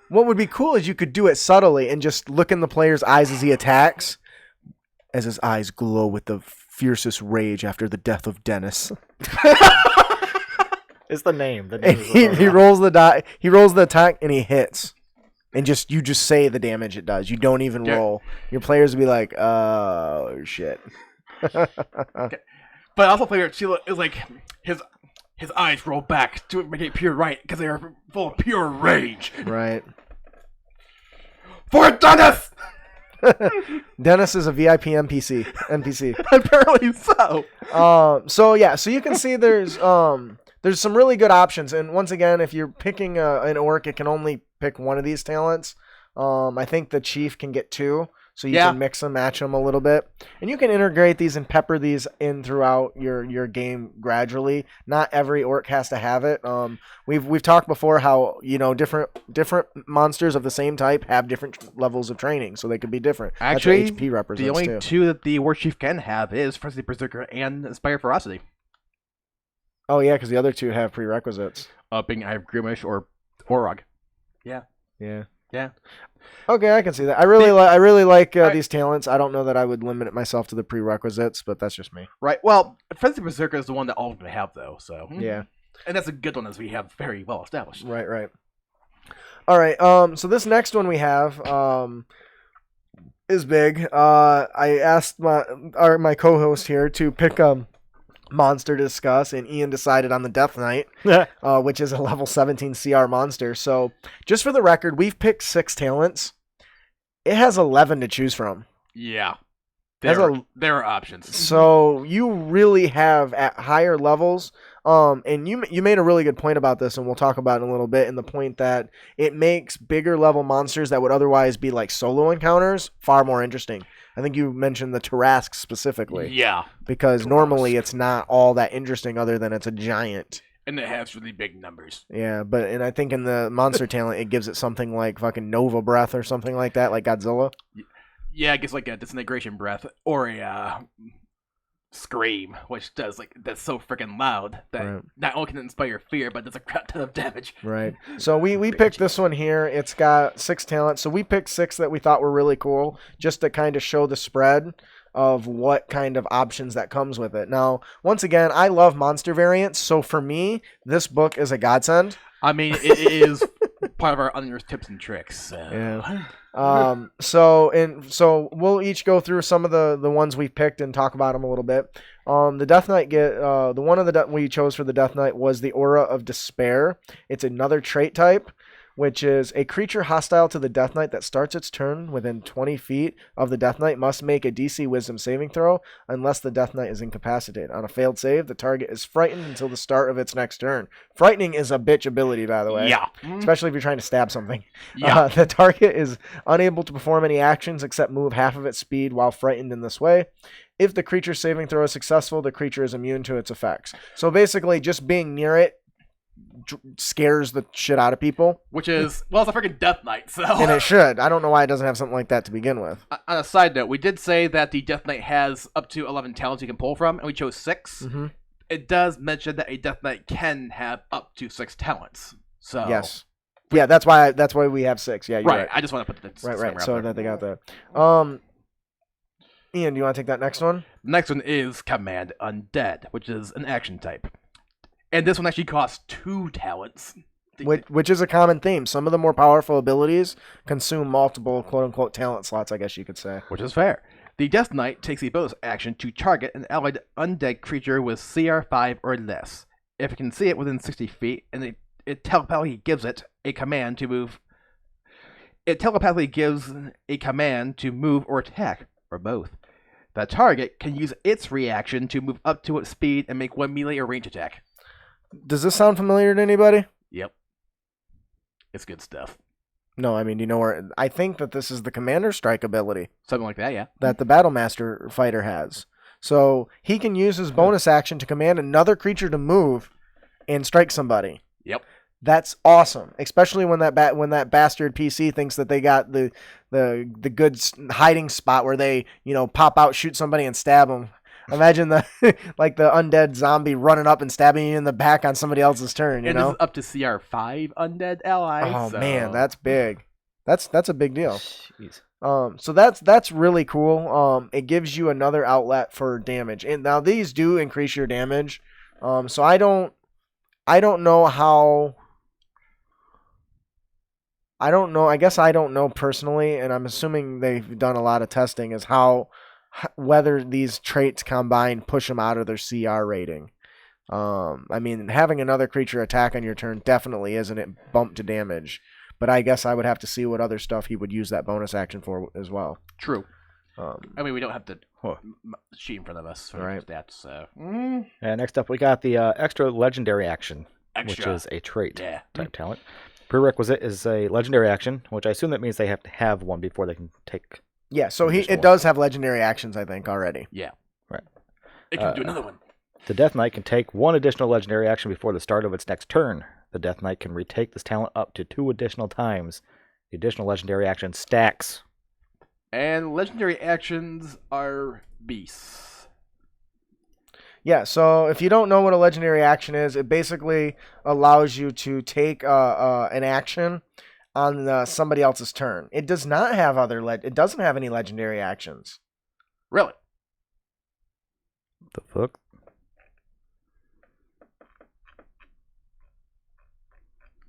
What would be cool is you could do it subtly and just look in the player's eyes as he attacks, as his eyes glow with the fiercest rage after the death of Dennis. It's the name. He rolls the die. He rolls the attack and he hits. And you just say the damage it does. You don't even roll. Your players will be like, "Oh shit." Okay. But also, player Sheila is like his eyes roll back to make it pure right because they are full of pure rage. Right. For Dennis. Dennis is a VIP NPC. Apparently so. So you can see there's some really good options, and once again, if you're picking an orc, it can only pick one of these talents. I think the chief can get two, so you can mix and match them a little bit, and you can integrate these and pepper these in throughout your game gradually. Not every orc has to have it. We've talked before how different monsters of the same type have different levels of training, so they could be different. Actually, that's what HP represents the only too. two that the Warchief can have is Frenzied Berserker and Inspire Ferocity. Oh yeah, because the other two have prerequisites. Being either Grimish or Orog. Yeah. Yeah. Okay, I can see that. I really like these talents. I don't know that I would limit it myself to the prerequisites, but that's just me. Right. Well, Frenzied Berserker is the one that all of them have, though. So yeah, and that's a good one, as we have very well established. Right. All right. So this next one we have is big. I asked my co-host here to pick monster to discuss, and Ian decided on the Death Knight, which is a level 17 CR monster. So just for the record, we've picked 6 talents. It has 11 to choose from. Yeah. There are options. So you really have at higher levels, and you made a really good point about this, and we'll talk about it in a little bit, in the point that it makes bigger level monsters that would otherwise be like solo encounters far more interesting. I think you mentioned the Tarrasque specifically. Yeah. Because normally it's not all that interesting other than it's a giant. And it has really big numbers. Yeah, and I think in the monster talent, it gives it something like fucking Nova Breath or something like that, like Godzilla. Yeah, it gets like a disintegration breath or a scream, which does that's so freaking loud that not only can it inspire fear, but does a crap ton of damage. Right. So we picked this one here. It's got 6 talents. So we picked 6 that we thought were really cool, just to kind of show the spread of what kind of options that comes with it. Now, once again, I love monster variants, so for me, this book is a godsend. I mean, it is part of our unearthed tips and tricks. So. Yeah. So we'll each go through some of the ones we picked and talk about them a little bit. The Death Knight the one we chose for the Death Knight was the Aura of Despair. It's another trait type, which is a creature hostile to the Death Knight that starts its turn within 20 feet of the Death Knight must make a DC Wisdom saving throw unless the Death Knight is incapacitated. On a failed save, the target is frightened until the start of its next turn. Frightening is a bitch ability, by the way. Yeah. Especially if you're trying to stab something. Yeah. The target is unable to perform any actions except move half of its speed while frightened in this way. If the creature's saving throw is successful, the creature is immune to its effects. So basically, just being near it scares the shit out of people. Which is, well, it's a freaking Death Knight, so. And it should. I don't know why it doesn't have something like that to begin with. On a side note, we did say that the Death Knight has up to 11 talents you can pull from, and we chose 6. Mm-hmm. It does mention that a Death Knight can have up to 6 talents. So yes. Yeah, that's why we have 6. Yeah, you're right. I just want to put the Right. So that they got that. Ian, do you want to take that next one? The next one is Command Undead, which is an action type. And this one actually costs 2 talents. Which is a common theme. Some of the more powerful abilities consume multiple quote-unquote talent slots, I guess you could say. Which is fair. The Death Knight takes a bonus action to target an allied undead creature with CR 5 or less. If it can see it within 60 feet, and it telepathically gives it a command to move. It telepathically gives a command to move or attack, or both. The target can use its reaction to move up to its speed and make 1 melee or range attack. Does this sound familiar to anybody? Yep. It's good stuff. No, I mean, you know where? I think that this is the Commander Strike ability. Something like that, yeah. That the Battlemaster fighter has. So he can use his bonus action to command another creature to move and strike somebody. Yep. That's awesome, especially when that bastard PC thinks that they got the good hiding spot where they pop out, shoot somebody, and stab them. Imagine the undead zombie running up and stabbing you in the back on somebody else's turn. This is up to CR 5 undead allies. Oh man, that's big. That's a big deal. Jeez. So that's really cool. It gives you another outlet for damage, and now these do increase your damage. So I don't know how. I don't know. I guess I don't know personally, and I'm assuming they've done a lot of testing. Is whether these traits combined push them out of their CR rating. I mean, having another creature attack on your turn definitely isn't it bump to damage, but I guess I would have to see what other stuff he would use that bonus action for as well. True. I mean, we don't have the sheet in front of us for stats. So. Next up, we got the extra legendary action, which is a trait type talent. Prerequisite is a legendary action, which I assume that means they have to have one before they can take. Yeah, so it does have legendary actions, I think, already. Yeah. Right. It can do another one. The Death Knight can take 1 additional legendary action before the start of its next turn. The Death Knight can retake this talent up to 2 additional times. The additional legendary action stacks. And legendary actions are beasts. Yeah, so if you don't know what a legendary action is, it basically allows you to take an action on somebody else's turn. It does not have it doesn't have any legendary actions. Really? The fuck?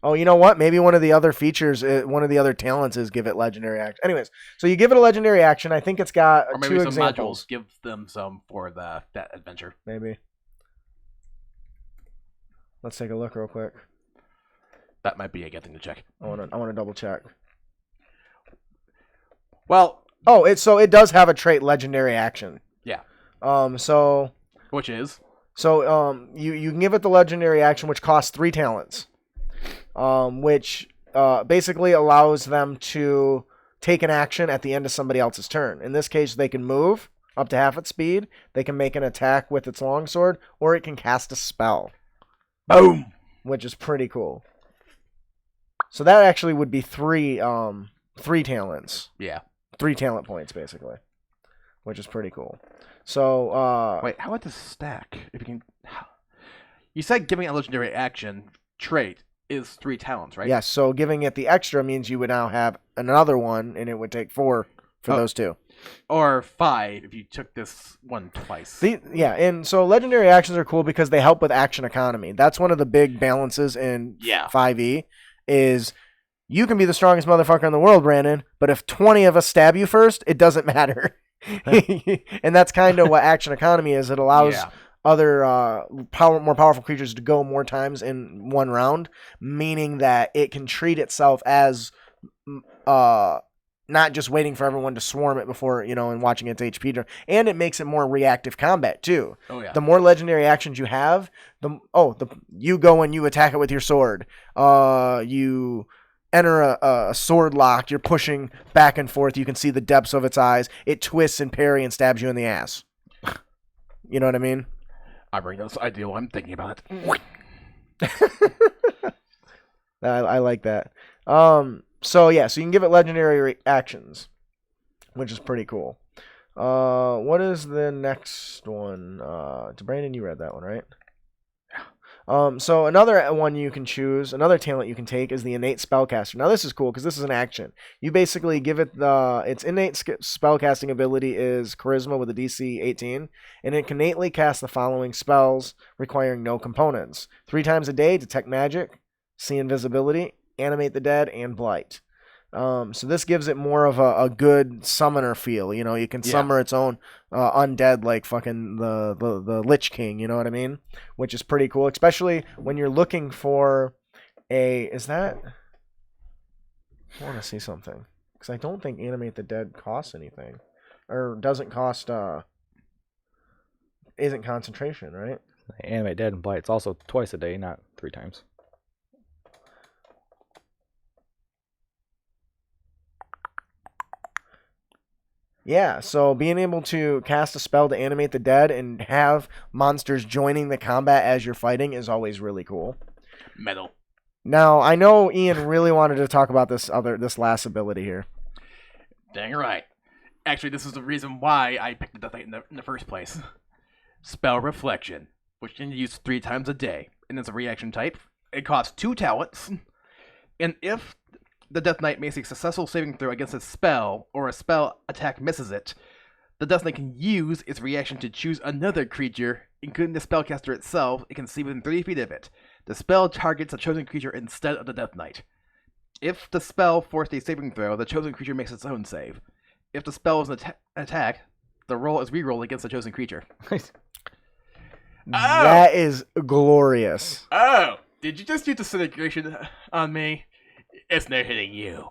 Oh, you know what? Maybe one of the other features, one of the other talents is give it legendary action. Anyways, so you give it a legendary action. I think it's got or maybe 2 some examples. Modules. Give them some for that adventure. Maybe. Let's take a look real quick. That might be a good thing to check. I want to double check. Well, so it does have a trait legendary action. Yeah. So which is you can give it the legendary action, which costs 3 talents. Which basically allows them to take an action at the end of somebody else's turn. In this case, they can move up to half its speed. They can make an attack with its longsword, or it can cast a spell. Boom! Which is pretty cool. So that actually would be 3 talents. Yeah. 3 talent points, basically. Which is pretty cool. So, wait, how about the stack? If you can... You said giving a legendary action trait is 3 talents, right? Yes, so giving it the extra means you would now have another one, and it would take 4 for those 2. Or 5 if you took this one twice. And so legendary actions are cool because they help with action economy. That's one of the big balances in 5e, is you can be the strongest motherfucker in the world, Brandon, but if 20 of us stab you first, it doesn't matter. And that's kind of what action economy is. It allows... other more powerful creatures to go more times in one round, meaning that it can treat itself as not just waiting for everyone to swarm it before, and watching its HP drop. And it makes it more reactive combat too. Oh yeah. The more legendary actions you have, you go and you attack it with your sword. You enter a sword lock, you're pushing back and forth, you can see the depths of its eyes. It twists and parry and stabs you in the ass. You know what I mean? I bring this ideal. I'm thinking about it. I like that. So you can give it legendary actions, which is pretty cool. What is the next one? Brandon, you read that one, right? So another one you can choose, another talent you can take is the Innate Spellcaster. Now this is cool because this is an action. You basically give it its innate spellcasting ability is Charisma with a DC 18, and it can innately cast the following spells requiring no components. 3 times a day, Detect Magic, See Invisibility, Animate the Dead, and Blight. So this gives it more of a good summoner feel. You know, you can summon its own undead like fucking the Lich King. You know what I mean? Which is pretty cool, especially when you're looking for a. Is that? I want to see something because I don't think Animate the Dead costs anything, or doesn't cost. Isn't concentration, right? Animate Dead and Blight. It's also twice a day, not 3 times. Yeah, so being able to cast a spell to animate the dead and have monsters joining the combat as you're fighting is always really cool. Metal. Now, I know Ian really wanted to talk about this last ability here. Dang right. Actually, this is the reason why I picked the Death Knight in the first place. Spell Reflection, which can be used 3 times a day, and it's a reaction type. It costs 2 talents, and if the Death Knight makes a successful saving throw against a spell, or a spell attack misses it, the Death Knight can use its reaction to choose another creature, including the spellcaster itself. It can see within 30 feet of it. The spell targets a chosen creature instead of the Death Knight. If the spell forced a saving throw, the chosen creature makes its own save. If the spell is an attack, the roll is rerolled against the chosen creature. That is glorious. Oh! Did you just use disintegration on me? It's no hitting you.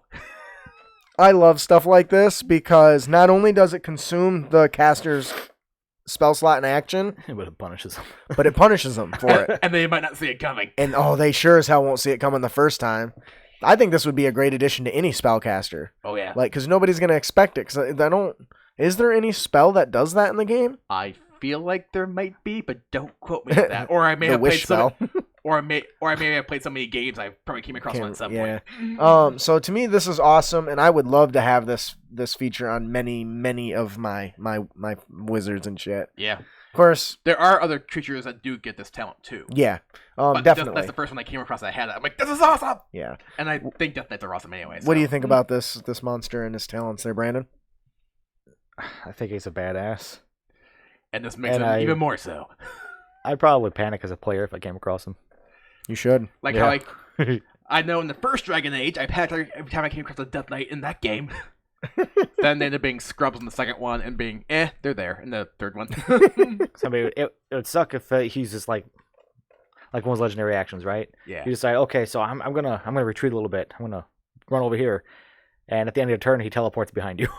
I love stuff like this because not only does it consume the caster's spell slot in action, but it punishes them. But it punishes them for it. And they might not see it coming. And they sure as hell won't see it coming the first time. I think this would be a great addition to any spellcaster. Oh yeah. Like, because nobody's gonna expect it. Because I don't. Is there any spell that does that in the game? I feel like there might be, but don't quote me on that. Or I may have wish played spell. Or I may have played so many games I probably came across one at some point. So to me, this is awesome, and I would love to have this feature on many of my wizards and shit. Yeah. Of course, there are other creatures that do get this talent too. Yeah. But definitely. That's the first one I came across that had it. I'm like, this is awesome. Yeah. And I think Death Knights are awesome anyway. So. What do you think about this monster and his talents there, Brandon? I think he's a badass. And this makes him even more so. I'd probably panic as a player if I came across him. You should. Like how I know in the first Dragon Age, I panicked every time I came across a Death Knight in that game. Then they ended up being scrubs in the second one and being, they're there in the third one. It would suck if he's just like one of those legendary actions, right? Yeah. You decide, okay, so I'm gonna retreat a little bit. I'm gonna run over here, and at the end of the turn, he teleports behind you.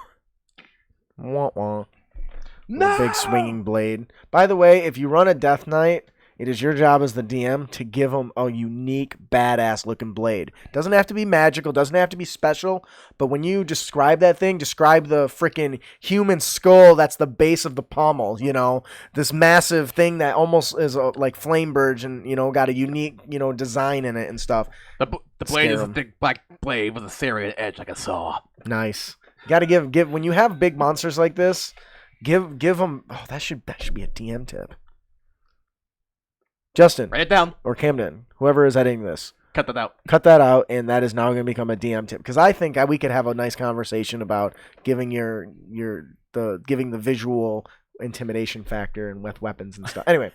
Wah wah. No! Big swinging blade. By the way, if you run a Death Knight, it is your job as the DM to give him a unique, badass-looking blade. Doesn't have to be magical, doesn't have to be special, but when you describe that thing, describe the freaking human skull that's the base of the pommel, you know? This massive thing that almost is like Flamebird and, you know, got a unique, you know, design in it and stuff. The blade is a thick black blade with a serrated edge like a saw. Nice. You gotta give when you have big monsters like this, give them. Oh, that should be a DM tip. Justin, write it down, or Camden, whoever is editing this. Cut that out. Cut that out, and that is now going to become a DM tip because I think we could have a nice conversation about giving giving the visual intimidation factor and with weapons and stuff. Anyway,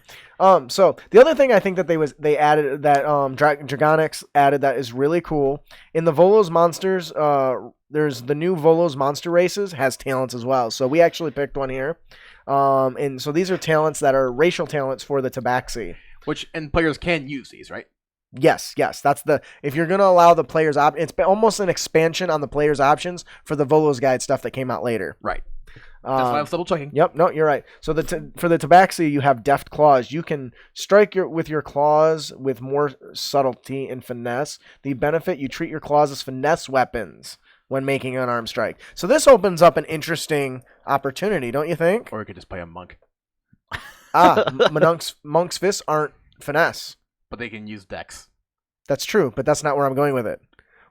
so the other thing I think that they added that Dragonics added that is really cool in the Volos monsters. There's the new Volos monster races has talents as well. So we actually picked one here, and so these are talents that are racial talents for the Tabaxi. And players can use these, right? Yes. That's if you're gonna allow the players it's almost an expansion on the players' options for the Volos guide stuff that came out later. Right. That's why I was double checking. Yep, no, you're right. So for the Tabaxi, you have deft claws. You can strike with your claws with more subtlety and finesse. The benefit: you treat your claws as finesse weapons when making an unarmed strike. So this opens up an interesting opportunity, don't you think? Or you could just play a monk. Monk's fists aren't finesse. But they can use dex. That's true, but that's not where I'm going with it.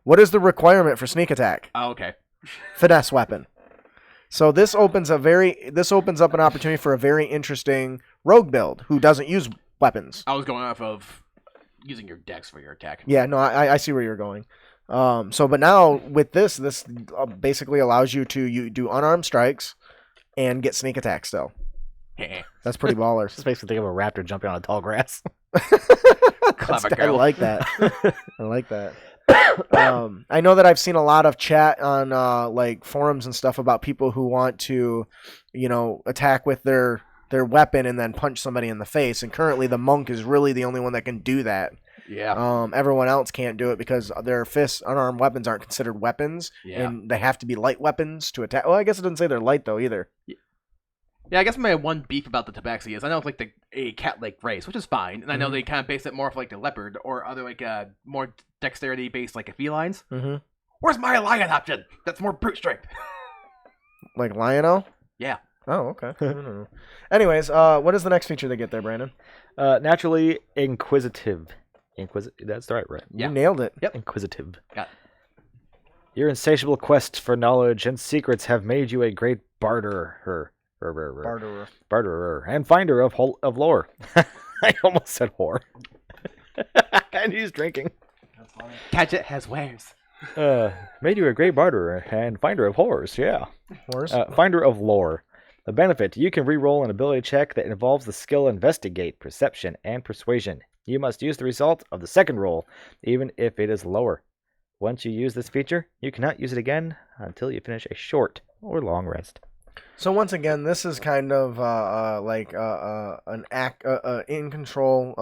What is the requirement for sneak attack? Oh, okay. Finesse weapon. So this opens up an opportunity for a very interesting rogue build who doesn't use weapons. I was going off of using your dex for your attack. Yeah, no, I see where you're going. But now with this basically allows you to do unarmed strikes and get sneak attack still. That's pretty ballers. Just makes me think of a raptor jumping on a tall grass. Clever I girl. like that. I like that. I know that I've seen a lot of chat on like forums and stuff about people who want to, attack with their weapon and then punch somebody in the face. And currently, the monk is really the only one that can do that. Yeah. Everyone else can't do it because their fists, unarmed weapons, aren't considered weapons, and they have to be light weapons to attack. Well, I guess it doesn't say they're light though either. Yeah, I guess my one beef about the Tabaxi is I know it's like a cat-like race, which is fine, and I know they kind of base it more for like the leopard or other like more dexterity-based like felines. Mm-hmm. Where's my lion option? That's more brute strength. Like Lion-O? Yeah. Oh, okay. I don't know. Anyways, what is the next feature they get there, Brandon? Naturally inquisitive. That's right. You nailed it. Yep. Inquisitive. Got it. Your insatiable quest for knowledge and secrets have made you a great barterer and finder of lore. I almost said whore. And he's drinking. That's funny. Gadget has wares. Made you a great barterer and finder of whores. Yeah. Whores? Finder of lore. The benefit: you can re-roll an ability check that involves the skill Investigate, Perception, and Persuasion. You must use the result of the second roll, even if it is lower. Once you use this feature, you cannot use it again until you finish a short or long rest. So once again, this is kind of like an in control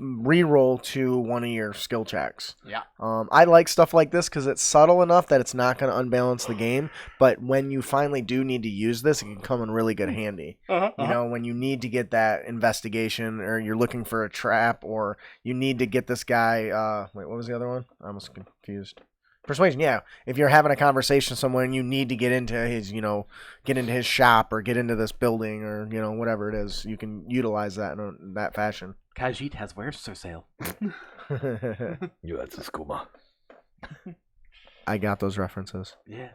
reroll to one of your skill checks. Yeah. I like stuff like this because it's subtle enough that it's not going to unbalance the game. But when you finally do need to use this, it can come in really good handy. When you need to get that investigation, or you're looking for a trap, or you need to get this guy. Wait, what was the other one? I was confused. Persuasion, yeah. If you're having a conversation with someone and you need to get into his shop or get into this building or, whatever it is, you can utilize that in that fashion. Khajiit has wares for sale. You had the skooma. I got those references. Yeah.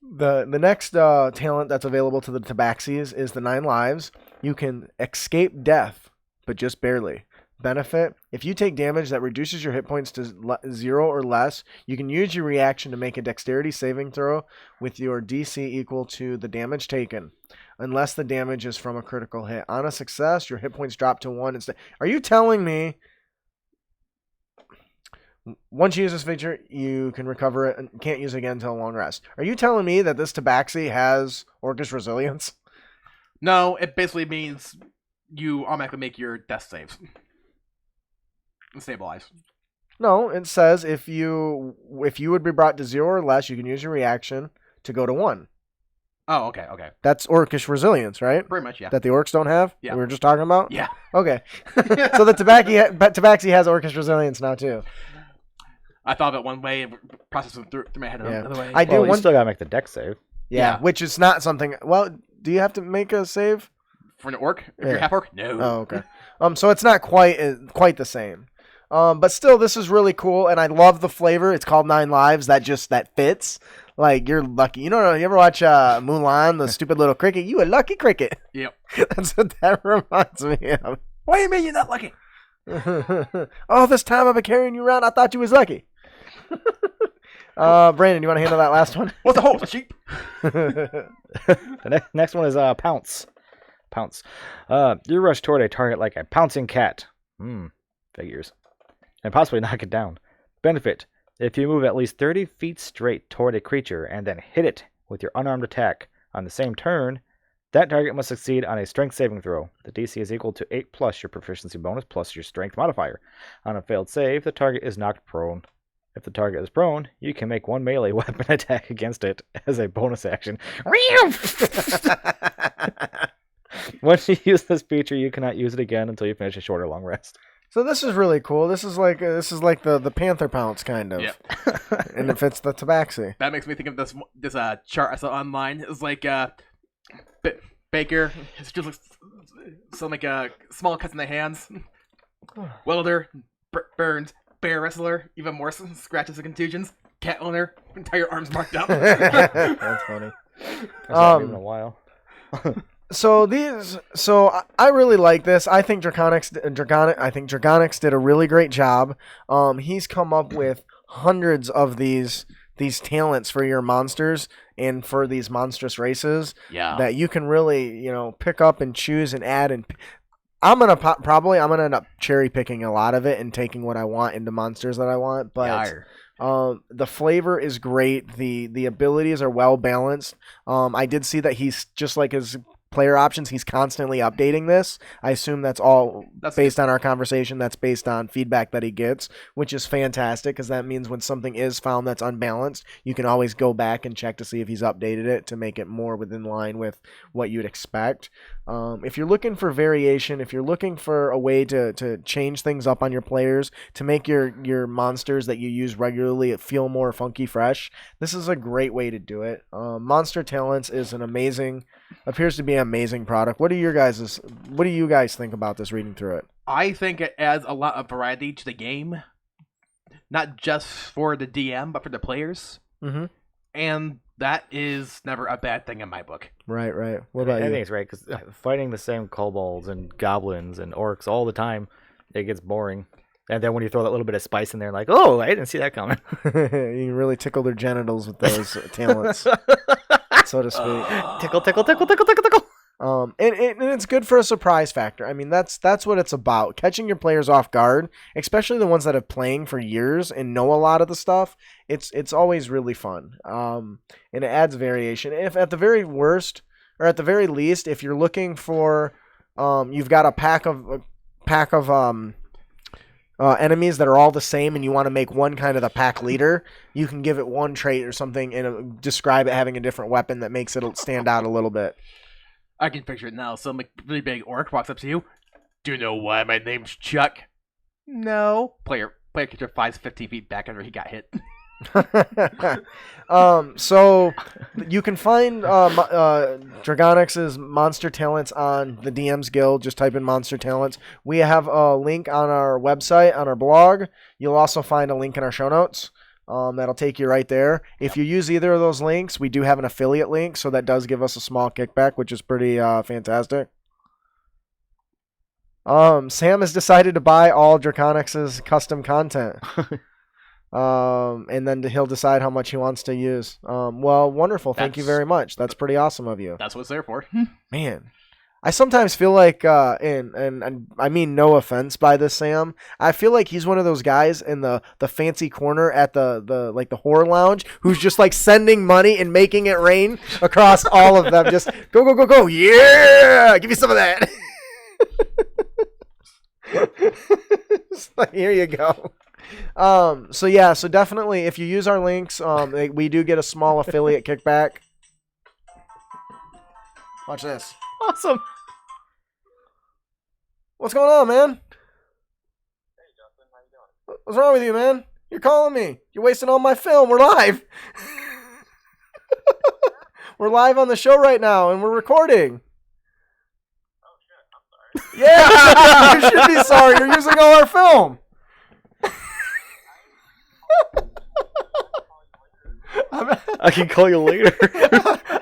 The next talent that's available to the Tabaxis is the 9 lives. You can escape death, but just barely. Benefit: if you take damage that reduces your hit points to 0 or less, you can use your reaction to make a dexterity saving throw with your DC equal to the damage taken, unless the damage is from a critical hit. On a success, your hit points drop to 1 instead. Are you telling me once you use this feature, you can recover it and can't use it again until a long rest? Are you telling me that this Tabaxi has Orcish Resilience? No, it basically means you automatically make your death saves. Stabilize. No, it says if you would be brought to 0 or less, you can use your reaction to go to 1. Oh, okay. That's Orcish Resilience, right? Pretty much, yeah. That the orcs don't have? Yeah. We were just talking about? Yeah. Okay. So the Tabaxi has Orcish Resilience now, too. I thought of it one way and processed it through my head another way. I do. You still gotta make the dex save. Yeah, which is not something... Well, do you have to make a save? For an orc? If you're half orc? No. Oh, okay. So it's not quite the same. But still, this is really cool, and I love the flavor. It's called 9 lives. That fits. Like, you're lucky. You ever watch Mulan, the stupid little cricket? You a lucky cricket. Yep. That's what that reminds me of. What do you mean you're not lucky? All this time I've been carrying you around, I thought you was lucky. Brandon, you want to handle that last one? What's the hole? The sheep? The next one is Pounce. Pounce. You rush toward a target like a pouncing cat. Figures. And possibly knock it down. Benefit: if you move at least 30 feet straight toward a creature and then hit it with your unarmed attack on the same turn, that target must succeed on a strength saving throw. The DC is equal to 8 plus your proficiency bonus plus your strength modifier. On a failed save, the target is knocked prone. If the target is prone, you can make one melee weapon attack against it as a bonus action. Once you use this feature, you cannot use it again until you finish a short or long rest. So this is really cool. This is like the Panther Pounce kind of, and it fits the Tabaxi. That makes me think of this chart I saw online. It's like Baker, it's just like some like small cuts in the hands. Welder, burns, bear wrestler, even more scratches and contusions. Cat owner, entire arms marked up. That's funny. That's not even a while. I really like this. I think Dragonics did a really great job. He's come up with hundreds of these talents for your monsters and for these monstrous races that you can really, pick up and choose and add. And I'm gonna end up cherry picking a lot of it and taking what I want into monsters that I want. But the flavor is great. The abilities are well balanced. I did see that he's just like his player options. He's constantly updating this. I assume that's based on our conversation. That's based on feedback that he gets, which is fantastic because that means when something is found that's unbalanced, you can always go back and check to see if he's updated it to make it more within line with what you'd expect. If you're looking for variation, if you're looking for a way to change things up on your players, to make your monsters that you use regularly feel more funky fresh, this is a great way to do it. Monster Talents appears to be an amazing product. What do you guys think about this reading through it? I think it adds a lot of variety to the game, not just for the DM, but for the players. Mm-hmm. And that is never a bad thing in my book. Right. What about you? I think it's right, because fighting the same kobolds and goblins and orcs all the time, it gets boring. And then when you throw that little bit of spice in there, like, oh, I didn't see that coming. You really tickle their genitals with those talents, so to speak. Tickle, tickle, tickle, tickle, tickle, tickle. And it's good for a surprise factor. I mean, that's what it's about. Catching your players off guard, especially the ones that have playing for years and know a lot of the stuff. It's always really fun. And it adds variation. If at the very worst, or at the very least, if you're looking for, you've got a pack of enemies that are all the same, and you want to make one kind of the pack leader, you can give it one trait or something and describe it having a different weapon that makes it stand out a little bit. I can picture it now. Some really big orc walks up to you. Do you know why my name's Chuck? No. Player character flies 15 feet back after he got hit. So you can find Dragonics' Monster Talents on the DM's Guild. Just type in Monster Talents. We have a link on our website, on our blog. You'll also find a link in our show notes. That'll take you right there. If you use either of those links, we do have an affiliate link, so that does give us a small kickback, which is pretty fantastic. Sam has decided to buy all Draconics' custom content. And then he'll decide how much he wants to use. Well, wonderful. Thank you very much. That's pretty awesome of you. That's what it's there for. Man, I sometimes feel like, and I mean no offense by this, Sam, I feel like he's one of those guys in the fancy corner at the whore lounge who's just like sending money and making it rain across all of them. Just go. Yeah, give me some of that. Like, here you go. So definitely if you use our links, we do get a small affiliate kickback. Watch this. Awesome. What's going on, man? Hey, Justin, how you doing? What's wrong with you, man? You're calling me. You're wasting all my film. We're live. We're live on the show right now, and we're recording. Oh, shit, I'm sorry. Yeah, you should be sorry. You're using all our film. I can call you later.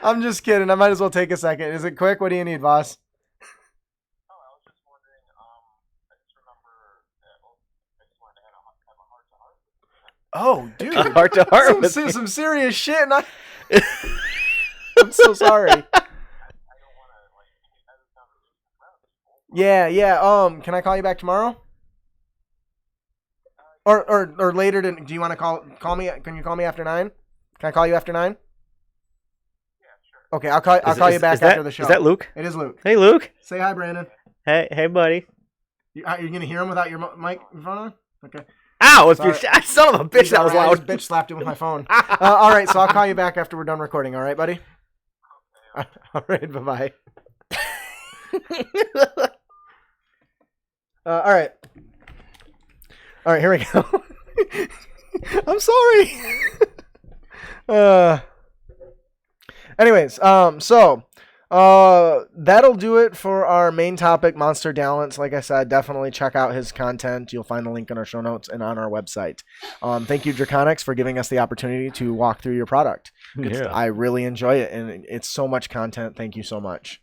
I'm just kidding. I might as well take a second. Is it quick? What do you need, boss? Oh, I was just wondering, I just remember that, I just wanted to have a heart-to-heart. Oh, dude. Heart to heart with me. Some serious shit, and I'm so sorry. I don't want to, have this conversation around people. Yeah. Can I call you back tomorrow? Or later? Do you want to call me? Can you call me after 9? Can I call you after 9? Yeah, sure. Okay, I'll call you back after the show. Is that Luke? It is Luke. Hey, Luke. Say hi, Brandon. Hey, buddy. You're gonna hear him without your mic in front of him? Okay. Ow! If Sorry. you son of a bitch, that was I loud. just bitch slapped him with my phone. All right, so I'll call you back after we're done recording. All right, buddy. Okay. All right, bye. All right. Here we go. I'm sorry. Anyways, that'll do it for our main topic, Monster Talents. Like I said, definitely check out his content. You'll find the link in our show notes and on our website. Thank you, Draconics, for giving us the opportunity to walk through your product. Yeah. I really enjoy it, and it's so much content. Thank you so much.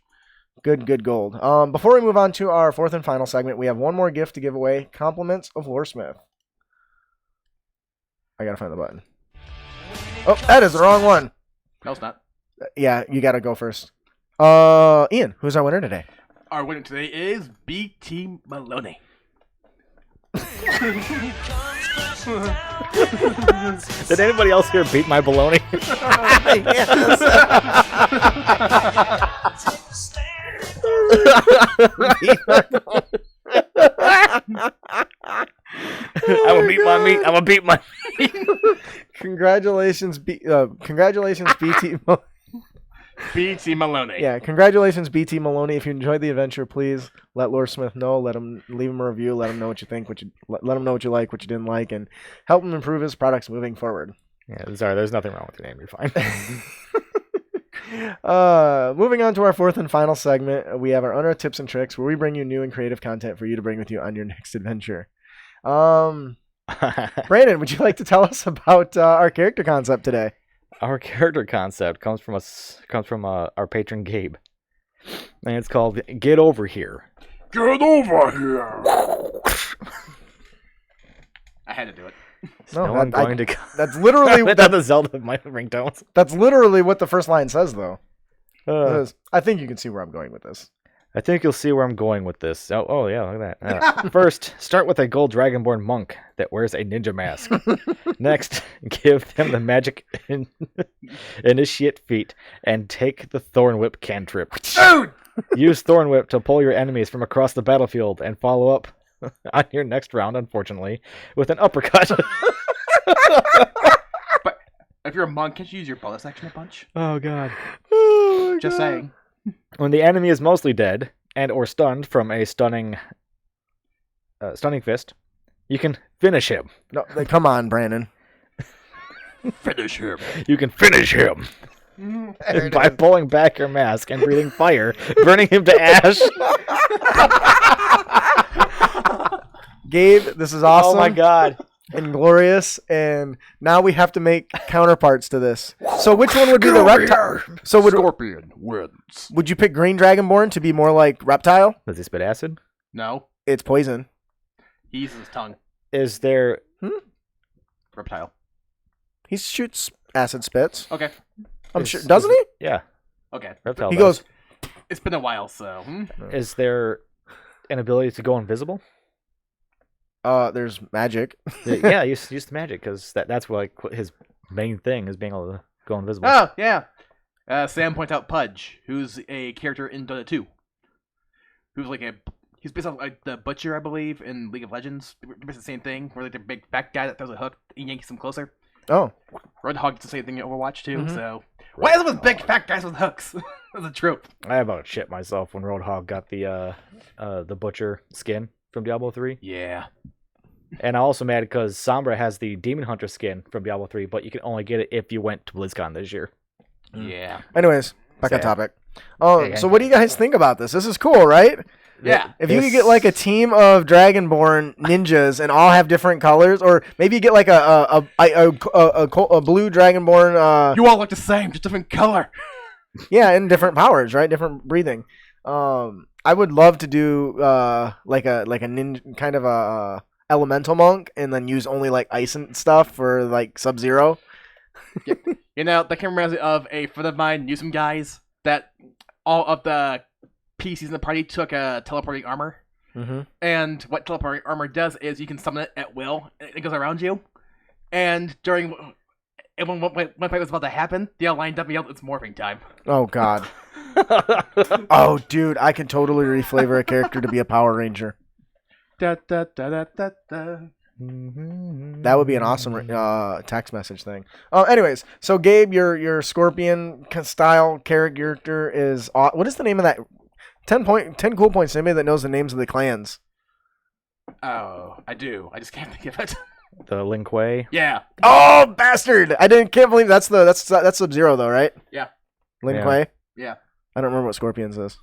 Good gold. Before we move on to our fourth and final segment, we have one more gift to give away. Compliments of Loresmith. I gotta find the button. Oh, that is the wrong one. No, it's not. Yeah, you gotta go first. Ian, who's our winner today? Our winner today is BT Maloney. Did anybody else here beat my baloney? I will beat my meat. I will beat my meat. Congratulations, BT. BT Maloney. Yeah, congratulations, BT Maloney. If you enjoyed the adventure, please let Loresmith know. Leave him a review. Let him know what you think. Let him know what you like, what you didn't like, and help him improve his products moving forward. Yeah, sorry, there's nothing wrong with your name. You're fine. Moving on to our fourth and final segment, we have our Unreal Tips and Tricks, where we bring you new and creative content for you to bring with you on your next adventure. Brandon, would you like to tell us about our character concept today? Our character concept comes from our patron Gabe, and it's called "Get Over Here." Get over here. I had to do it. No, I'm going to. That's literally that's the Zelda of my ringtones. That's literally what the first line says, though. I think you can see where I'm going with this. I think you'll see where I'm going with this. Oh yeah, look at that. First, start with a gold dragonborn monk that wears a ninja mask. Next, give them the magic initiate feat and take the Thorn Whip cantrip. Use Thorn Whip to pull your enemies from across the battlefield and follow up on your next round, unfortunately, with an uppercut. But if you're a monk, can't you use your bonus action to punch? Oh god. Just saying. When the enemy is mostly dead and or stunned from a stunning fist, you can finish him. No, come on, Brandon. Finish him. You can finish him by pulling back your mask and breathing fire, burning him to ash. Gabe, this is awesome. Oh my god. And glorious, and now we have to make counterparts to this. So which one would be the reptile? So Scorpion wins. would you pick Green Dragonborn to be more like reptile? Does he spit acid? No. It's poison. He uses his tongue. Is there... Reptile. He shoots acid spits. Okay. I'm sure. Doesn't he? Yeah. Okay. Reptile He does. goes. It's been a while, so. Is there an ability to go invisible? There's magic. Yeah, use the magic, because that's what his main thing is, being able to go invisible. Oh, yeah. Sam points out Pudge, who's a character in Dota 2. He's based off like the Butcher, I believe, in League of Legends. It's the same thing, where like the big fat guy that throws a hook and yanks him closer. Oh. Roadhog does the same thing in Overwatch too, Mhm. so. Why is it with big fat guys with hooks? That's a trope. I about shit myself when Roadhog got the Butcher skin from Diablo 3. Yeah. And I'm also mad because Sombra has the Demon Hunter skin from Diablo 3, but you can only get it if you went to BlizzCon this year. Yeah. Anyways, back on Sad. topic. Hey, So what do you guys think about this? This is cool, right? Yeah. If you could get like a team of Dragonborn ninjas and all have different colors, or maybe you get like a blue Dragonborn. You all look the same, just different color. Yeah, and different powers, right? Different breathing. I would love to do like a ninja kind of a elemental monk, and then use only like ice and stuff for like Sub-Zero. You know, that can remind me of a friend of mine knew some guys that all of the PCs in the party took a teleporting armor. Mm-hmm. And what teleporting armor does is you can summon it at will, and it goes around you. And when fight was about to happen, they all lined up and yelled, "It's morphing time." Oh God. Oh dude, I can totally reflavor a character to be a Power Ranger. Da, da, da, da, da, da. That would be an awesome text message thing. Anyways, so Gabe, your Scorpion style character is what is the name of that? 10 cool points. Anybody that knows the names of the clans? Oh, I do. I just can't think of it. The Lin Kuei. Yeah. Oh bastard! Can't believe that's Sub-Zero though, right? Yeah. Lin Yeah. Kuei? Yeah. I don't remember what Scorpions is.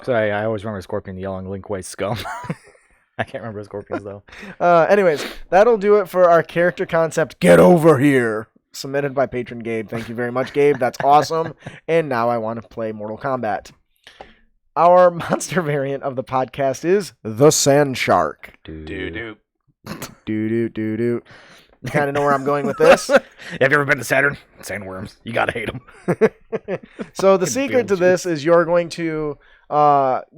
So I always remember Scorpion yelling Lin Kuei scum. I can't remember Scorpions though. Anyways, that'll do it for our character concept. Get over here. Submitted by patron Gabe. Thank you very much, Gabe. That's awesome. And now I want to play Mortal Kombat. our monster variant of the podcast is the Sand Shark. Doo-doo. Do. You kind of know where I'm going with this. Have you ever been to Saturn? Sandworms. You gotta hate them. So the secret to this is you're going to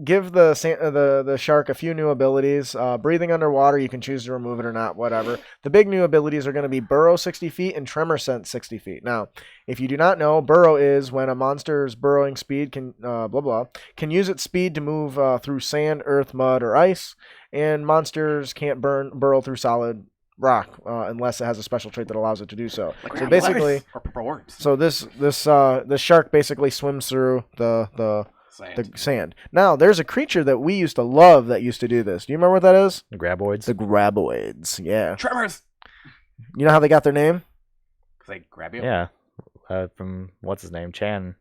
give the shark a few new abilities. Breathing underwater, you can choose to remove it or not, whatever. The big new abilities are going to be Burrow 60 feet and Tremor Sense 60 feet. Now, if you do not know, Burrow is when a monster's burrowing speed can can use its speed to move through sand, earth, mud, or ice, and monsters can't burrow through solid rock unless it has a special trait that allows it to do so. Like So basically, or purple worms. so this shark basically swims through the sand. Now, there's a creature that we used to love that used to do this. Do you remember what that is? The graboids. The graboids. Yeah. Tremors. You know how they got their name? Because they grab you. Yeah. From what's his name? Chan.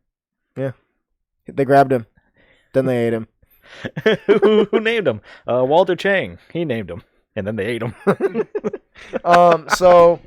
They grabbed him. Then they ate him. Who named him? Walter Chang. He named him. And then they ate him. So,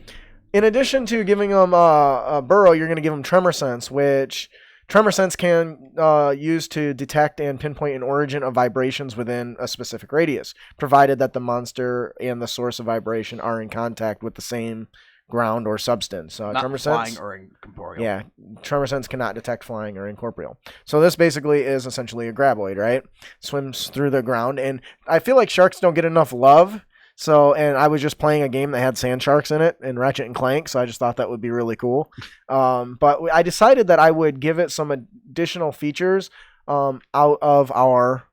in addition to giving them a burrow, you're going to give them Tremor Sense, which Tremor Sense can use to detect and pinpoint an origin of vibrations within a specific radius, provided that the monster and the source of vibration are in contact with the same ground or substance. Not Tremor flying Sense, or incorporeal. yeah, Tremor Sense cannot detect flying or incorporeal. So this basically is essentially a graboid, right? Swims through the ground, and I feel like sharks don't get enough love. So, and I was just playing a game that had sand sharks in it in Ratchet and Clank, so I just thought that would be really cool. But I decided that I would give it some additional features out of our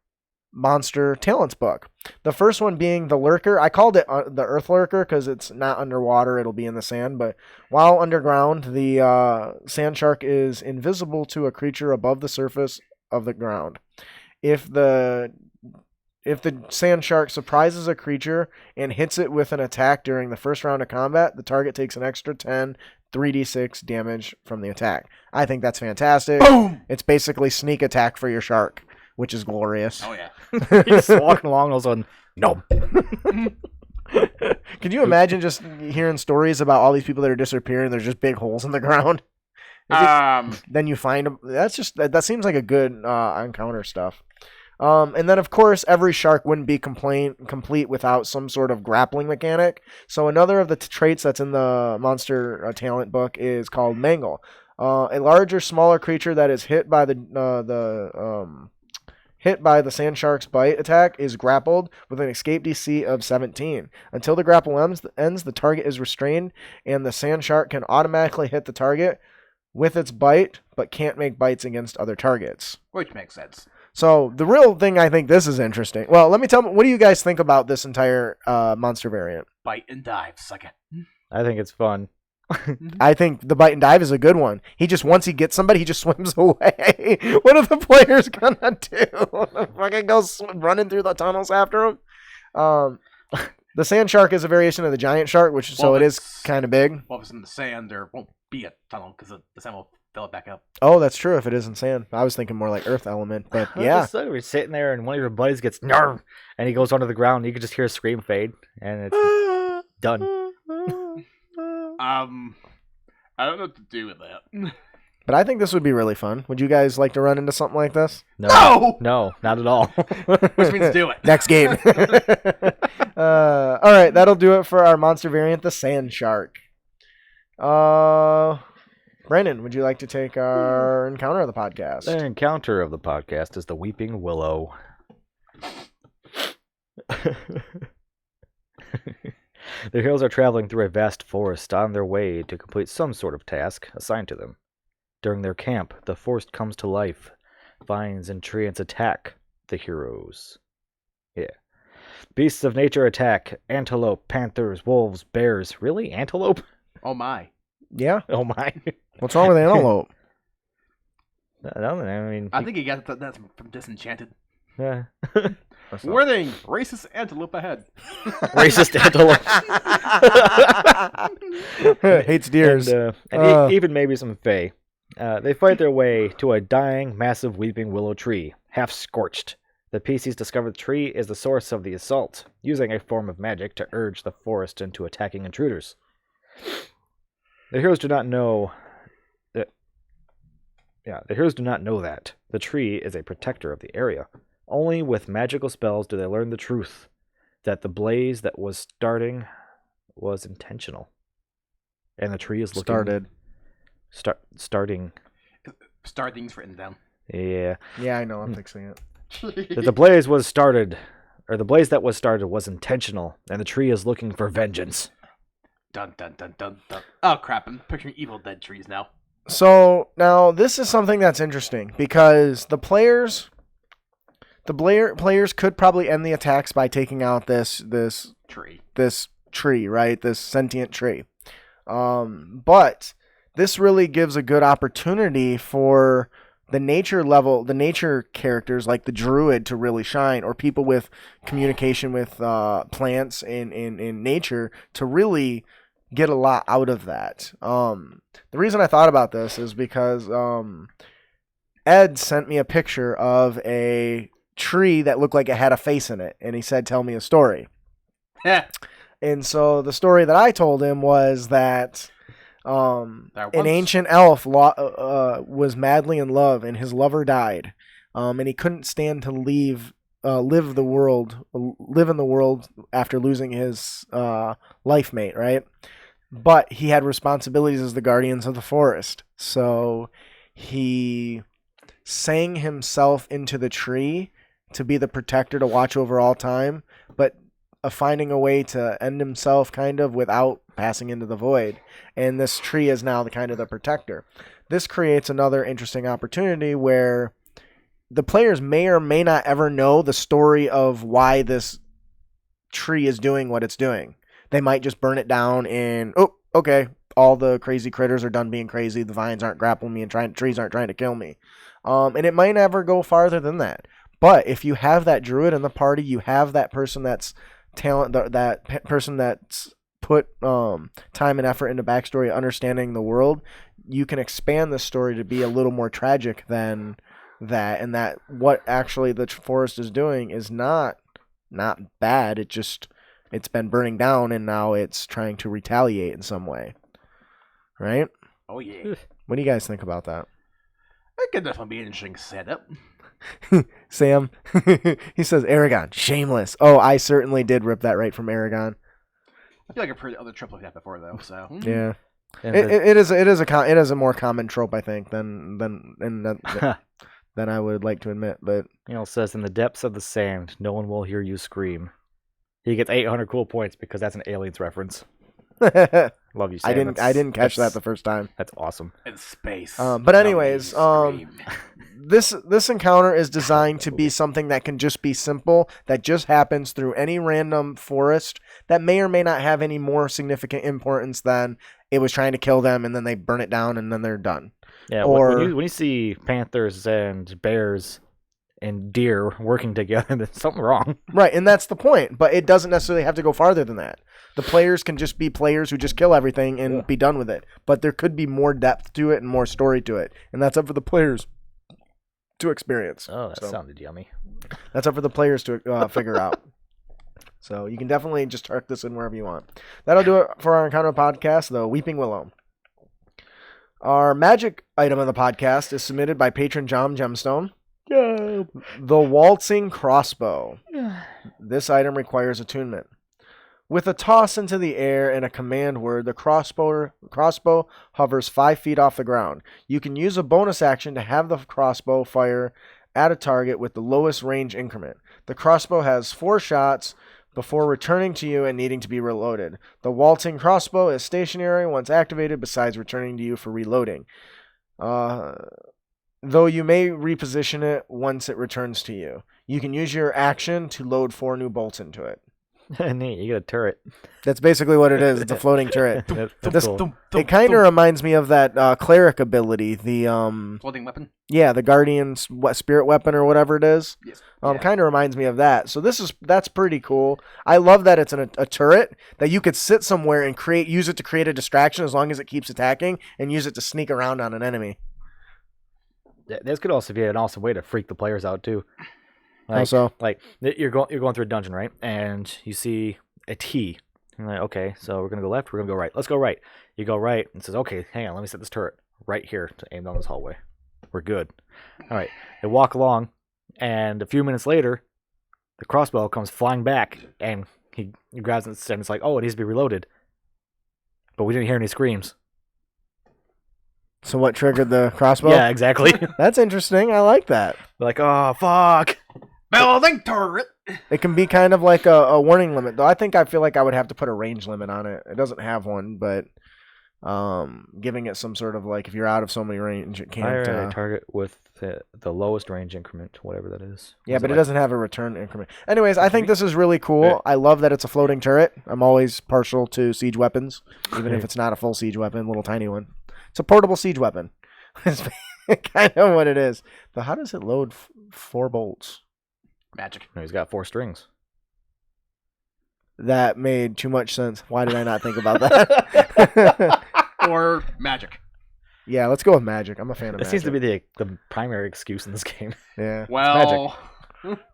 monster talents book. The first one being the Lurker. I called it the Earth Lurker because it's not underwater, it'll be in the sand. But while underground, the sand shark is invisible to a creature above the surface of the ground. If the sand shark surprises a creature and hits it with an attack during the first round of combat, the target takes an extra 10 3d6 damage from the attack. I think that's fantastic. Boom! It's basically sneak attack for your shark, which is glorious. Oh, yeah. He's just walking along, all of a sudden, no. Could you imagine just hearing stories about all these people that are disappearing? There's just big holes in the ground. Then you find them. That seems like a good encounter stuff. And then, of course, every shark wouldn't be complete without some sort of grappling mechanic. So another of the traits that's in the monster talent book is called Mangle. A larger, smaller creature that is hit by the sand shark's bite attack is grappled with an escape DC of 17. Until the grapple ends, the target is restrained, and the sand shark can automatically hit the target with its bite, but can't make bites against other targets. Which makes sense. So the real thing, I think this is interesting. Well, let me tell you, what do you guys think about this entire monster variant? Bite and dive, suck it. I think it's fun. I think the bite and dive is a good one. Once he gets somebody, he just swims away. What are the players gonna do? Fucking go running through the tunnels after him? The sand shark is a variation of the giant shark, it is kind of big. Well, if it's in the sand, there won't be a tunnel because the sand will fill it back up. Oh, that's true. If it is in sand, I was thinking more like earth element, but yeah. We're sitting there, and one of your buddies gets Narv, and he goes onto the ground. And you can just hear a scream fade, and it's done. I don't know what to do with that. But I think this would be really fun. Would you guys like to run into something like this? No! No, not at all. Which means do it. Next game. All right, that'll do it for our monster variant, the sand shark. Brandon, would you like to take our encounter of the podcast? The encounter of the podcast is the Weeping Willow. The heroes are traveling through a vast forest on their way to complete some sort of task assigned to them. During their camp, the forest comes to life. Vines and treants attack the heroes. Yeah. Beasts of nature attack. Antelope, panthers, wolves, bears. Really? Antelope? Oh, my. Yeah? Oh my. What's wrong with antelope? I think he got that from Disenchanted. Yeah. Warning! Racist antelope ahead. Racist antelope. Hates deers. And even maybe some fae. They fight their way to a dying, massive weeping willow tree, half scorched. The PCs discover the tree is the source of the assault, using a form of magic to urge the forest into attacking intruders. The heroes do not know that. The tree is a protector of the area. Only with magical spells do they learn the truth that the blaze that was starting was intentional. And the tree is looking... Starting. Start things written down. Yeah. Yeah, I know. I'm fixing it. That the blaze was started, or the blaze that was started was intentional, and the tree is looking for vengeance. Dun dun dun dun dun. Oh crap! I'm picturing Evil Dead trees now. So now this is something that's interesting because the players could probably end the attacks by taking out this tree, right? This sentient tree. But this really gives a good opportunity for the nature characters like the druid to really shine, or people with communication with plants in nature to really get a lot out of that. The reason I thought about this is because Ed sent me a picture of a tree that looked like it had a face in it, and he said, "Tell me a story." And so the story that I told him was that an ancient elf was madly in love, and his lover died, and he couldn't stand to live in the world after losing his life mate, right? But he had responsibilities as the guardians of the forest, so he sang himself into the tree to be the protector to watch over all time, but finding a way to end himself kind of without passing into the void. And this tree is now the protector. This creates another interesting opportunity where the players may or may not ever know the story of why this tree is doing what it's doing. They might just burn it down and, oh, okay, all the crazy critters are done being crazy. The vines aren't grappling me and trees aren't trying to kill me. And it might never go farther than that. But if you have that druid in the party, you have that person that's person that's put time and effort into backstory, understanding the world, you can expand the story to be a little more tragic than that, and that what actually the forest is doing is not bad. It's been burning down, and now it's trying to retaliate in some way, right? Oh yeah. What do you guys think about that? That could definitely be an interesting setup. Sam, he says Aragon, shameless. Oh, I certainly did rip that right from Aragon. I feel like I've heard other tropes like that before, though. So yeah, it is a more common trope, I think, than I would like to admit. But it says in the depths of the sand, no one will hear you scream. He gets 800 cool points because that's an Aliens reference. Love you, Sam. I didn't catch that the first time. That's awesome. In space. But anyways, this encounter is designed to be something that can just be simple, that just happens through any random forest that may or may not have any more significant importance than it was trying to kill them and then they burn it down and then they're done. Yeah, or when you see panthers and bears and deer working together, there's something wrong. Right, and that's the point. But it doesn't necessarily have to go farther than that. The players can just be players who just kill everything and be done with it. But there could be more depth to it and more story to it. And that's up for the players to experience. Oh, that sounded yummy. That's up for the players to figure out. So you can definitely just tuck this in wherever you want. That'll do it for our Encounter podcast, the Weeping Willow. Our magic item of the podcast is submitted by patron John Gemstone. Yeah. The Waltzing Crossbow. This item requires attunement. With a toss into the air and a command word, the crossbow hovers 5 feet off the ground. You can use a bonus action to have the crossbow fire at a target with the lowest range increment. The crossbow has 4 shots before returning to you and needing to be reloaded. The Waltzing Crossbow is stationary once activated, besides returning to you for reloading. Though you may reposition it once it returns to you. You can use your action to load 4 new bolts into it. Neat, you get a turret. That's basically what it is. It's a floating turret. That's cool. It kind of reminds me of that cleric ability, the floating weapon. Yeah, the guardian's spirit weapon or whatever it is. Yes. Kind of reminds me of that. So that's pretty cool. I love that it's a turret that you could sit somewhere and use it to create a distraction as long as it keeps attacking, and use it to sneak around on an enemy. This could also be an awesome way to freak the players out too. Also, like you're going through a dungeon, right? And you see a T. You're like, okay, so we're gonna go left. We're gonna go right. Let's go right. You go right, and it says, okay, hang on, let me set this turret right here to aim down this hallway. we're good. All right. They walk along, and a few minutes later, the crossbow comes flying back, and he grabs it, and it's like, oh, it needs to be reloaded. But we didn't hear any screams. So what triggered the crossbow? Yeah, exactly. That's interesting. I like that. They're like, oh, fuck. Building turret. It can be kind of like a warning limit, though. I feel like I would have to put a range limit on it. It doesn't have one, but giving it some sort of like if you're out of so many range, it can't. Target with the lowest range increment, whatever that is. Yeah, but it doesn't have a return increment. Anyways, I think this is really cool. Yeah. I love that it's a floating turret. I'm always partial to siege weapons, even if it's not a full siege weapon, little tiny one. It's a portable siege weapon. It's kind of what it is. But how does it load 4 bolts? Magic. No, he's got 4 strings. That made too much sense. Why did I not think about that? Or magic. Yeah, let's go with magic. I'm a fan of magic. That seems to be the primary excuse in this game. Yeah. Well,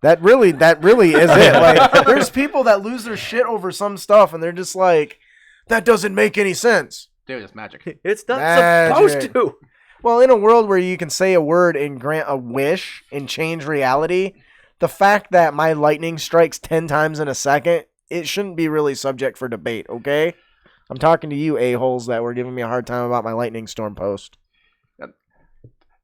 that really is it. Like, there's people that lose their shit over some stuff, and they're just like, that doesn't make any sense. Dude, it's magic. It's not supposed to. Well, in a world where you can say a word and grant a wish and change reality, the fact that my lightning strikes 10 times in a second, it shouldn't be really subject for debate, okay? I'm talking to you a-holes that were giving me a hard time about my lightning storm post.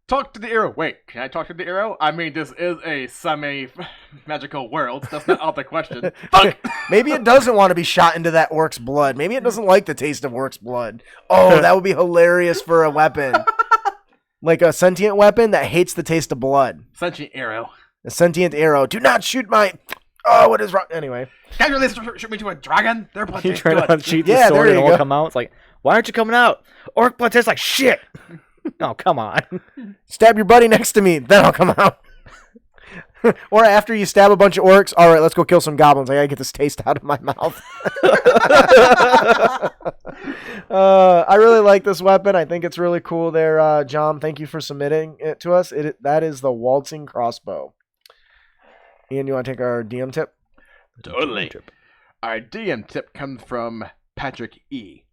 Talk to the arrow. Wait, can I talk to the arrow? I mean, this is a semi-magical world. So that's not out the question. Fuck! Maybe it doesn't want to be shot into that orc's blood. Maybe it doesn't like the taste of orc's blood. Oh, that would be hilarious for a weapon. Like a sentient weapon that hates the taste of blood. Sentient arrow. A sentient arrow. Do not shoot my... Oh, what is wrong? Anyway. Can you really shoot me to a dragon? Their blood tastes trying good. to unsheath the sword and it won't come out. It's like, why aren't you coming out? Orc blood tastes like shit. Oh, come on. Stab your buddy next to me. Then I'll come out. Or after you stab a bunch of orcs, all right, let's go kill some goblins. I gotta get this taste out of my mouth. I really like this weapon. I think it's really cool there, John. Thank you for submitting it to us. That is the Waltzing Crossbow. Ian, you want to take our DM tip? Totally. Our DM tip comes from Patrick E.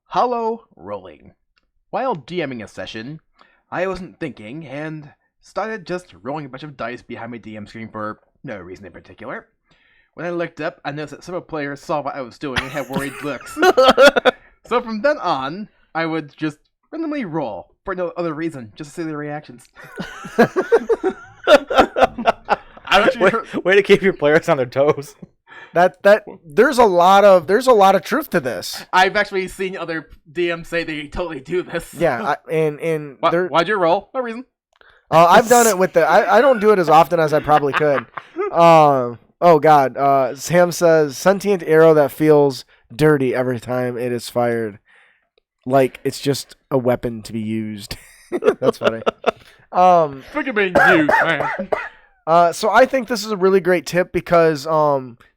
Hollow rolling. While DMing a session, I wasn't thinking and started just rolling a bunch of dice behind my DM screen for no reason in particular. When I looked up, I noticed that several players saw what I was doing and had worried looks. So from then on, I would just randomly roll for no other reason, just to see their reactions. Way to keep your players on their toes. That there's a lot of truth to this. I've actually seen other DMs say they totally do this. Yeah, why'd you roll? No reason. I've done it with I don't do it as often as I probably could. Oh God. Sam says sentient arrow that feels dirty every time it is fired, like it's just a weapon to be used. That's funny. Freaking being used, man. So I think this is a really great tip because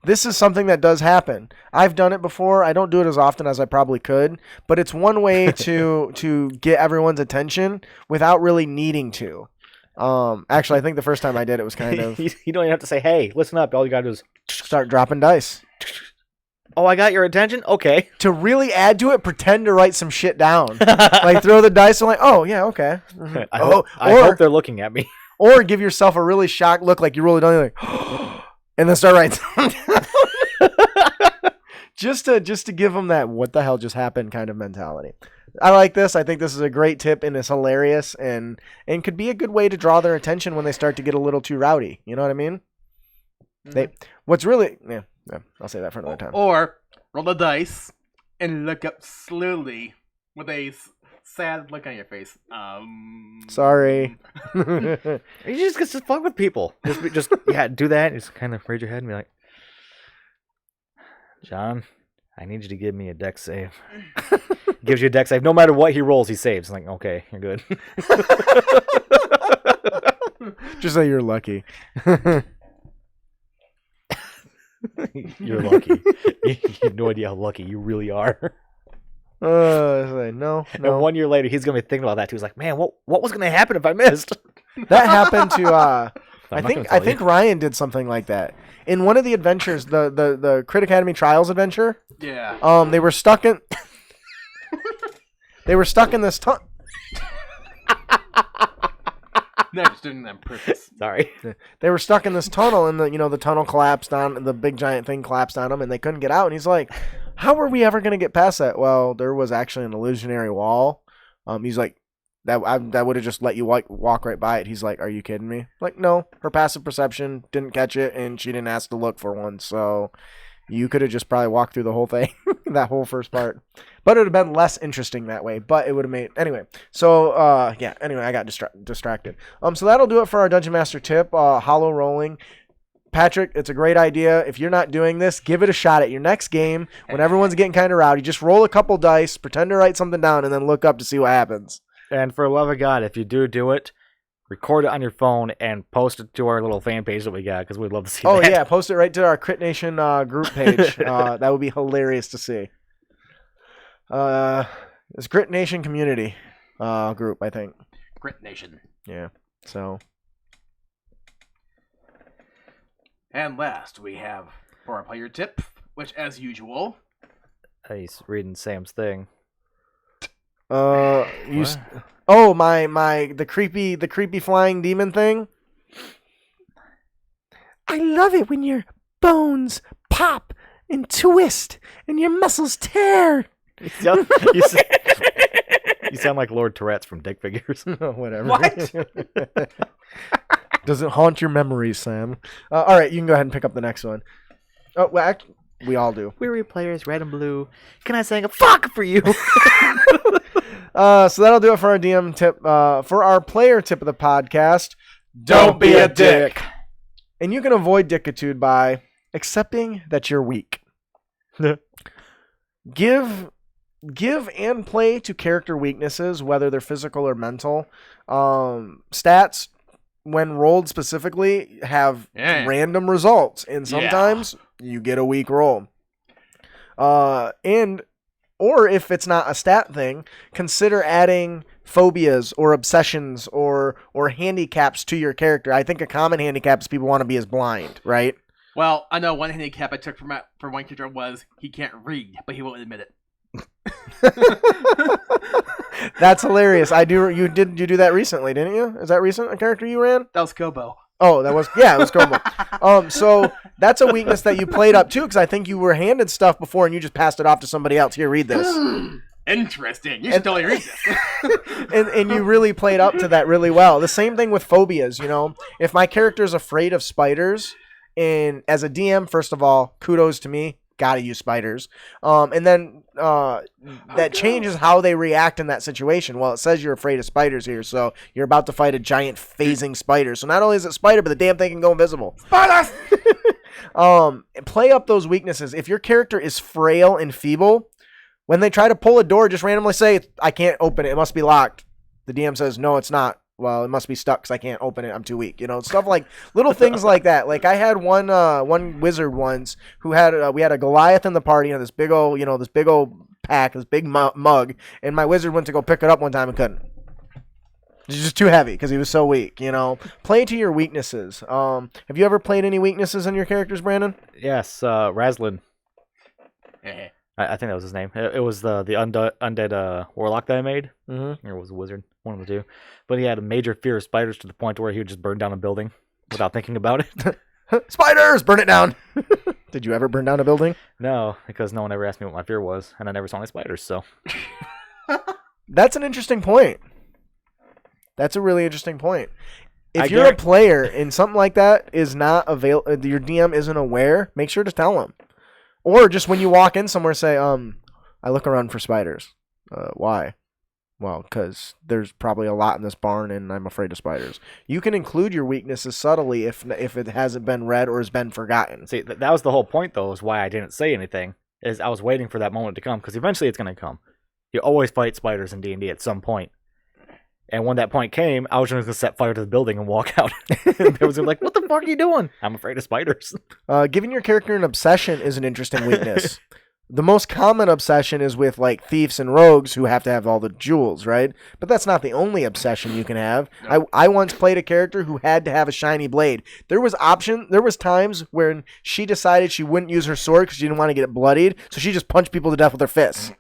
this is something that does happen. I've done it before. I don't do it as often as I probably could, but it's one way to get everyone's attention without really needing to. Actually, I think the first time I did it was kind of... You don't even have to say, hey, listen up. All you gotta do is... start dropping dice. Oh, I got your attention? Okay. To really add to it, pretend to write some shit down. Like, throw the dice and like, oh, yeah, okay. Mm-hmm. I hope they're looking at me. Or give yourself a really shocked look like you really don't like, and then start writing something down. just to give them that what the hell just happened kind of mentality. I like this. I think this is a great tip and it's hilarious and could be a good way to draw their attention when they start to get a little too rowdy. You know what I mean? Mm-hmm. I'll say that for another time. Or roll the dice and look up slowly with a sad look on your face. Sorry. You just fuck with people. Just do that. Just kind of raise your head and be like, John, I need you to give me a dex save. Gives you a dex save. No matter what he rolls, he saves. I'm like, okay, you're good. Just say you're lucky. You're lucky. You have no idea how lucky you really are. No. And 1 year later, he's gonna be thinking about that too. He's like, "Man, what was gonna happen if I missed?" That happened to. I think Ryan did something like that in one of the adventures, the Crit Academy Trials adventure. Yeah. They were stuck in. They were stuck in this No, just doing that on purpose. Sorry. They were stuck in this tunnel, and the tunnel collapsed on the big giant thing collapsed on them, and they couldn't get out. And he's like, "How were we ever going to get past that?" Well, there was actually an illusionary wall. He's like, that would have just let you walk right by it. He's like, "Are you kidding me?" Like, no, her passive perception didn't catch it, and she didn't ask to look for one. So you could have just probably walked through the whole thing, that whole first part. But it would have been less interesting that way. But it would have made anyway. So Anyway, I got distracted. So that'll do it for our Dungeon Master tip. Hollow rolling. Patrick, it's a great idea. If you're not doing this, give it a shot at your next game. When everyone's getting kind of rowdy, just roll a couple dice, pretend to write something down, and then look up to see what happens. And for the love of God, if you do it, record it on your phone and post it to our little fan page that we got because we'd love to see that. Oh, yeah. Post it right to our Crit Nation group page. That would be hilarious to see. It's Crit Nation community group, I think. Grit Nation. Yeah. So. And last, we have for our player tip, which, as usual... He's reading Sam's thing. The creepy flying demon thing. I love it when your bones pop and twist and your muscles tear. You sound like Lord Tourette's from Dick Figures. Whatever. What? Does it haunt your memories, Sam? All right, you can go ahead and pick up the next one. Oh, well, actually, we all do. Weary players, red and blue. Can I sing a fuck for you? So that'll do it for our DM tip. For our player tip of the podcast, Don't be a dick. And you can avoid dickitude by accepting that you're weak. Give and play to character weaknesses, whether they're physical or mental. Stats, when rolled specifically, have random results, and sometimes you get a weak roll. Or if it's not a stat thing, consider adding phobias or obsessions or handicaps to your character. I think a common handicap is people want to be as blind, right? Well, I know one handicap I took for one character was he can't read, but he won't admit it. That's hilarious. You do that recently, didn't you? Is that recent? A character you ran? That was Kobo. Oh, it was Kobo. So that's a weakness that you played up too, because I think you were handed stuff before and you just passed it off to somebody else. Here, read this. Interesting. You should totally read this. and you really played up to that really well. The same thing with phobias. If my character is afraid of spiders, and as a DM, first of all, kudos to me. Gotta use spiders. And then that changes how they react in that situation. Well, it says you're afraid of spiders here, so you're about to fight a giant phasing spider. So not only is it spider, but the damn thing can go invisible. Spiders! Play up those weaknesses. If your character is frail and feeble, when they try to pull a door, just randomly say, I can't open it. It must be locked. The DM says, no, it's not. Well, it must be stuck because I can't open it. I'm too weak. Stuff like little things like that. Like I had one wizard once who had we had a Goliath in the party and this big old pack, this big mug, and my wizard went to go pick it up one time and couldn't. It's just too heavy because he was so weak. Play to your weaknesses. Have you ever played any weaknesses in your characters, Brandon? Yes, Raslin. I think that was his name. It was the undead warlock that I made. Mm-hmm. Or it was a wizard, one of the two. But he had a major fear of spiders to the point where he would just burn down a building without thinking about it. Spiders! Burn it down! Did you ever burn down a building? No, because no one ever asked me what my fear was, and I never saw any spiders, so. That's an interesting point. That's a really interesting point. If you're a player and something like that is not available, your DM isn't aware, make sure to tell him. Or just when you walk in somewhere, say, I look around for spiders. Why? Well, because there's probably a lot in this barn, and I'm afraid of spiders. You can include your weaknesses subtly if it hasn't been read or has been forgotten. See, that was the whole point, though, is why I didn't say anything. Is I was waiting for that moment to come, because eventually it's going to come. You always fight spiders in D&D at some point. And when that point came, I was just going to set fire to the building and walk out. They was like, what the fuck are you doing? I'm afraid of spiders. Giving your character an obsession is an interesting weakness. The most common obsession is with like thieves and rogues who have to have all the jewels, right? But that's not the only obsession you can have. No. I once played a character who had to have a shiny blade. There was times when she decided she wouldn't use her sword because she didn't want to get it bloodied, so she just punched people to death with her fists.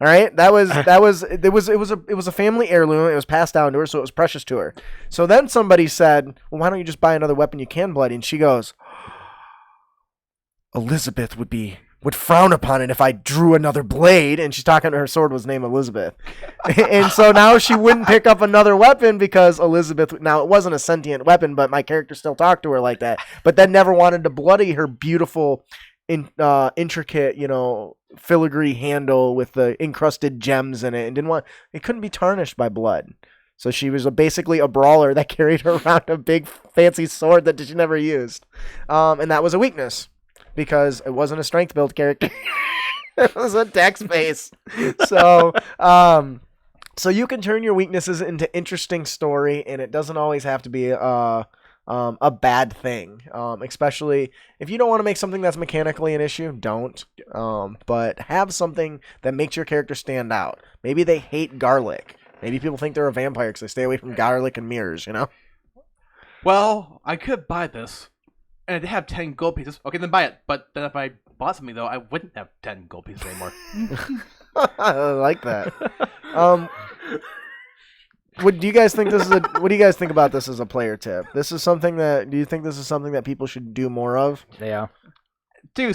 All right, it was a family heirloom. It was passed down to her, so it was precious to her. So then somebody said, "Well, why don't you just buy another weapon you can bloody?" And she goes, "Elizabeth would frown upon it if I drew another blade." And she's talking to her sword was named Elizabeth. And so now she wouldn't pick up another weapon because Elizabeth, now it wasn't a sentient weapon, but my character still talked to her like that, but then never wanted to bloody her beautiful, intricate, filigree handle with the encrusted gems in it, and it couldn't be tarnished by blood. So she was basically a brawler that carried her around a big fancy sword that she never used. And that was a weakness. Because it wasn't a strength build character. It was a dex base. So you can turn your weaknesses into interesting story, and it doesn't always have to be a bad thing. Especially if you don't want to make something that's mechanically an issue, don't. But have something that makes your character stand out. Maybe they hate garlic. Maybe people think they're a vampire because they stay away from garlic and mirrors, Well, I could buy this. And I'd have 10 gold pieces. Okay, then buy it. But then if I bought something, though, I wouldn't have 10 gold pieces anymore. I like that. What do you guys think about this as a player tip? Do you think this is something that people should do more of? Yeah. To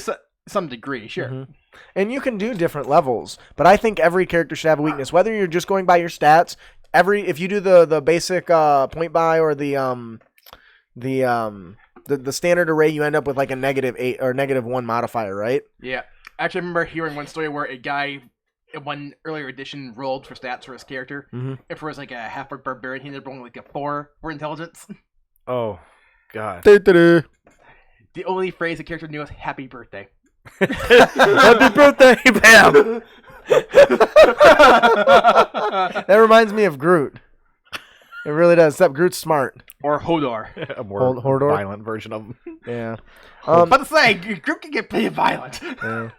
some degree, sure. Mm-hmm. And you can do different levels, but I think every character should have a weakness. Whether you're just going by your stats, if you do the basic point buy or the standard array, you end up with like a -8 or -1 modifier, right? Yeah. Actually, I remember hearing one story where a guy in one earlier edition rolled for stats for his character. Mm-hmm. If it was like a half-orc barbarian, he ended up rolling like a 4 for intelligence. Oh, God. The only phrase the character knew was "Happy birthday." Happy birthday, Bam! That reminds me of Groot. It really does, except Groot's smart. Or Hodor. A more Hodor? violent version of him. Yeah. But to say, Groot can get pretty violent. Yeah.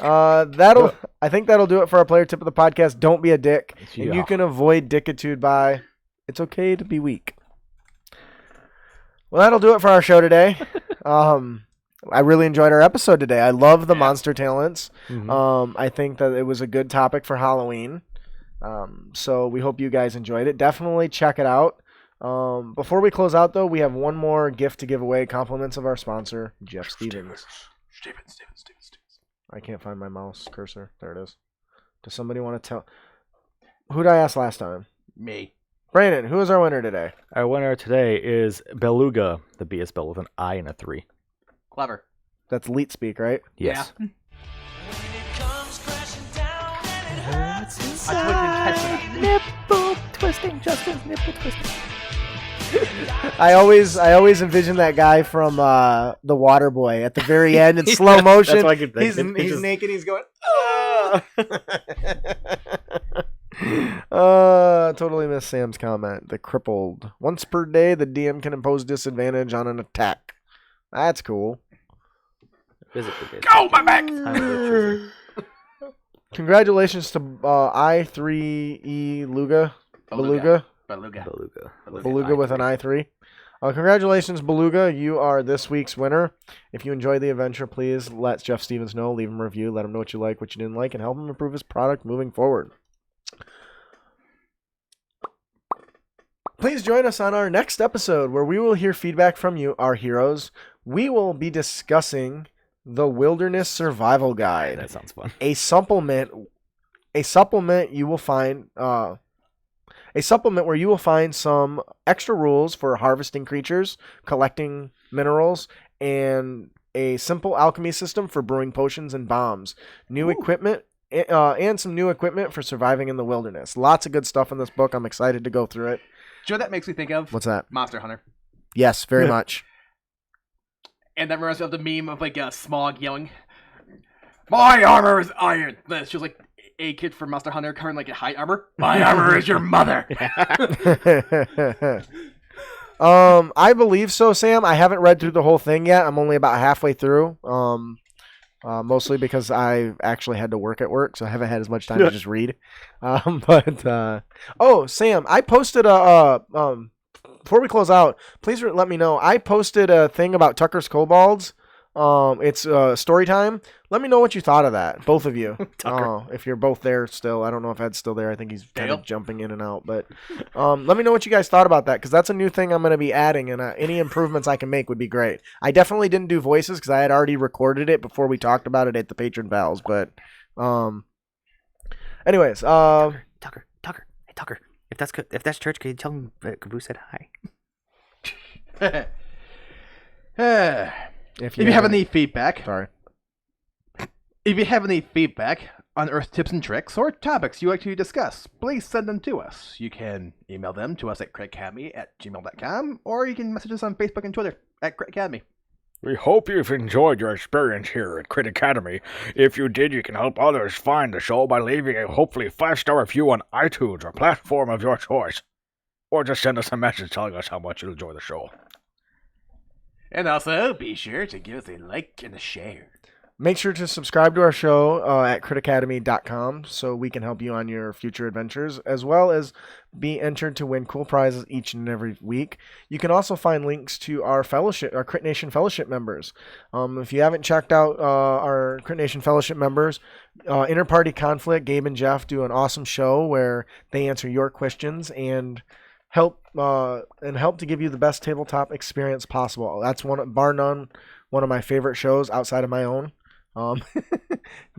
I think that'll do it for our player tip of the podcast. Don't be a dick. Yeah. And you can avoid dickitude by, it's okay to be weak. Well, that'll do it for our show today. I really enjoyed our episode today. I love the monster talents. Mm-hmm. I think that it was a good topic for Halloween. So we hope you guys enjoyed it. Definitely check it out. Before we close out, though, we have one more gift to give away. Compliments of our sponsor, Jeff Stevens. Stevens. I can't find my mouse cursor. There it is. Does somebody want to tell? Who did I ask last time? Me. Brandon, who is our winner today? Our winner today is Beluga. The B is spelled with an I and a 3. Clever. That's Leet speak, right? Yes. Yeah. I wouldn't catch that. Nipple twisting, Justin's nipple twisting. I always envision that guy from The Waterboy at the very end in slow motion. That's what I could think. He's naked. He's going. Totally missed Sam's comment. The crippled. Once per day, the DM can impose disadvantage on an attack. That's cool. Go, my back! Congratulations to I3E Luga. Beluga with an I3. Congratulations, Beluga. You are this week's winner. If you enjoyed the adventure, please let Jeff Stevens know. Leave him a review. Let him know what you like, what you didn't like, and help him improve his product moving forward. Please join us on our next episode where we will hear feedback from you, our heroes. We will be discussing the Wilderness Survival Guide. That sounds fun. A supplement you will find... a supplement where you will find some extra rules for harvesting creatures, collecting minerals, and a simple alchemy system for brewing potions and bombs. New equipment, and some new equipment for surviving in the wilderness. Lots of good stuff in this book. I'm excited to go through it. Do you know what that makes me think of? What's that? Monster Hunter. Yes, very much. And that reminds me of the meme of like Smog yelling, "My armor is iron." Then she was like a kid from Monster Hunter carrying like a high armor. My armor is your mother. I believe so, Sam. I haven't read through the whole thing yet. I'm only about halfway through. Mostly because I actually had to work at work, so I haven't had as much time to just read. Sam, I posted before we close out, please let me know. I posted a thing about Tucker's Kobolds It's story time. Let me know what you thought of that, both of you. Tucker. If you're both there still. I don't know if Ed's still there. I think he's kind Dale? of jumping in and out. But let me know what you guys thought about that, because that's a new thing I'm going to be adding, and any improvements I can make would be great. I definitely didn't do voices because I had already recorded it before we talked about it at the Patron Pals. But anyways, Tucker. Hey, Tucker. If that's church, can you tell him that Caboose said hi? if If you have any feedback, sorry. If you have any feedback on Earth tips and tricks or topics you'd like to discuss, please send them to us. You can email them to us at critacademy@gmail.com, or you can message us on Facebook and Twitter at Crit Academy. We hope you've enjoyed your experience here at Crit Academy. If you did, you can help others find the show by leaving a hopefully 5-star review on iTunes or platform of your choice. Or just send us a message telling us how much you enjoy the show. And also, be sure to give us a like and a share. Make sure to subscribe to our show at critacademy.com so we can help you on your future adventures, as well as be entered to win cool prizes each and every week. You can also find links to our fellowship, our Crit Nation Fellowship members. If you haven't checked out our Crit Nation Fellowship members, Interparty Conflict, Gabe and Jeff do an awesome show where they answer your questions and help to give you the best tabletop experience possible. That's bar none, one of my favorite shows outside of my own.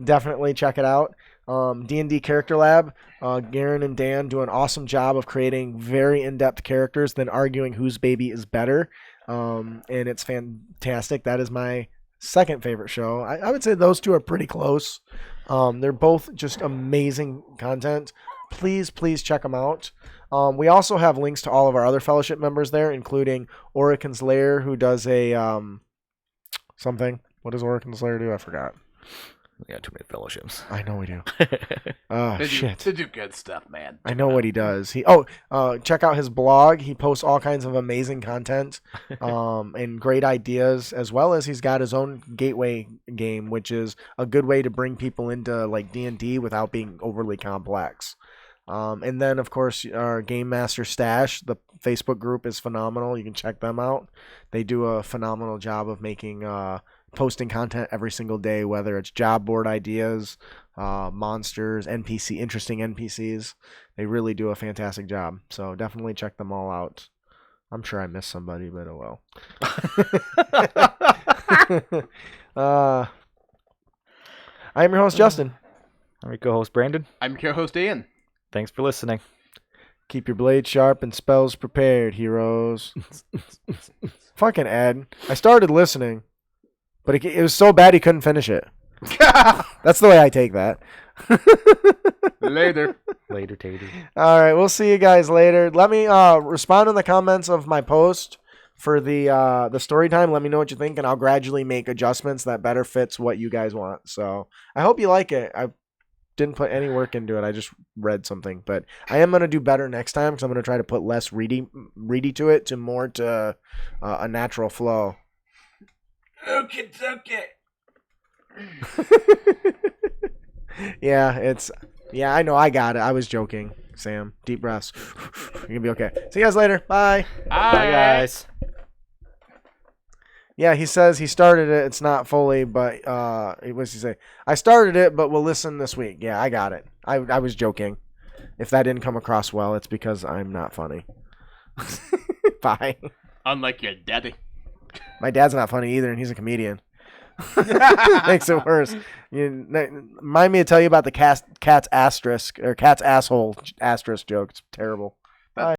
Definitely check it out. D&D Character Lab, Garen and Dan do an awesome job of creating very in-depth characters, then arguing whose baby is better. And it's fantastic. That is my second favorite show. I would say those two are pretty close. They're both just amazing content. Please check them out. We also have links to all of our other fellowship members there, including Oricon's Lair, who does a something. What does Oricon's Lair do? I forgot. We got too many fellowships. I know we do. They Shit. do good stuff, man. I know what he does. Check out his blog. He posts all kinds of amazing content and great ideas, as well as he's got his own gateway game, which is a good way to bring people into like D&D without being overly complex. And then, of course, our Game Master Stash, the Facebook group is phenomenal. You can check them out. They do a phenomenal job of making posting content every single day, whether it's job board ideas, monsters, interesting NPCs. They really do a fantastic job. So definitely check them all out. I'm sure I missed somebody, but oh well. I am your host, Justin. I'm your co-host, Brandon. I'm your co-host, Ian. Thanks for listening. Keep your blades sharp and spells prepared, heroes. Fucking Ed. I started listening, but it was so bad he couldn't finish it. That's the way I take that. Later. Later, Tater. All right, we'll see you guys later. Let me respond in the comments of my post for the story time. Let me know what you think, and I'll gradually make adjustments that better fits what you guys want. So I hope you like it. I didn't put any work into it. I just read something, but I am gonna do better next time because I'm gonna try to put less ready to it to more to a natural flow. Okay. Yeah, I know. I got it. I was joking, Sam. Deep breaths. You're gonna be okay. See you guys later. Bye. Bye, guys. Yeah, he says he started it. It's not fully, but what does he say? I started it, but we'll listen this week. Yeah, I got it. I was joking. If that didn't come across well, it's because I'm not funny. Bye. Unlike your daddy. My dad's not funny either, and he's a comedian. Makes it worse. Remind me to tell you about the cat's asterisk or cat's asshole asterisk joke. It's terrible.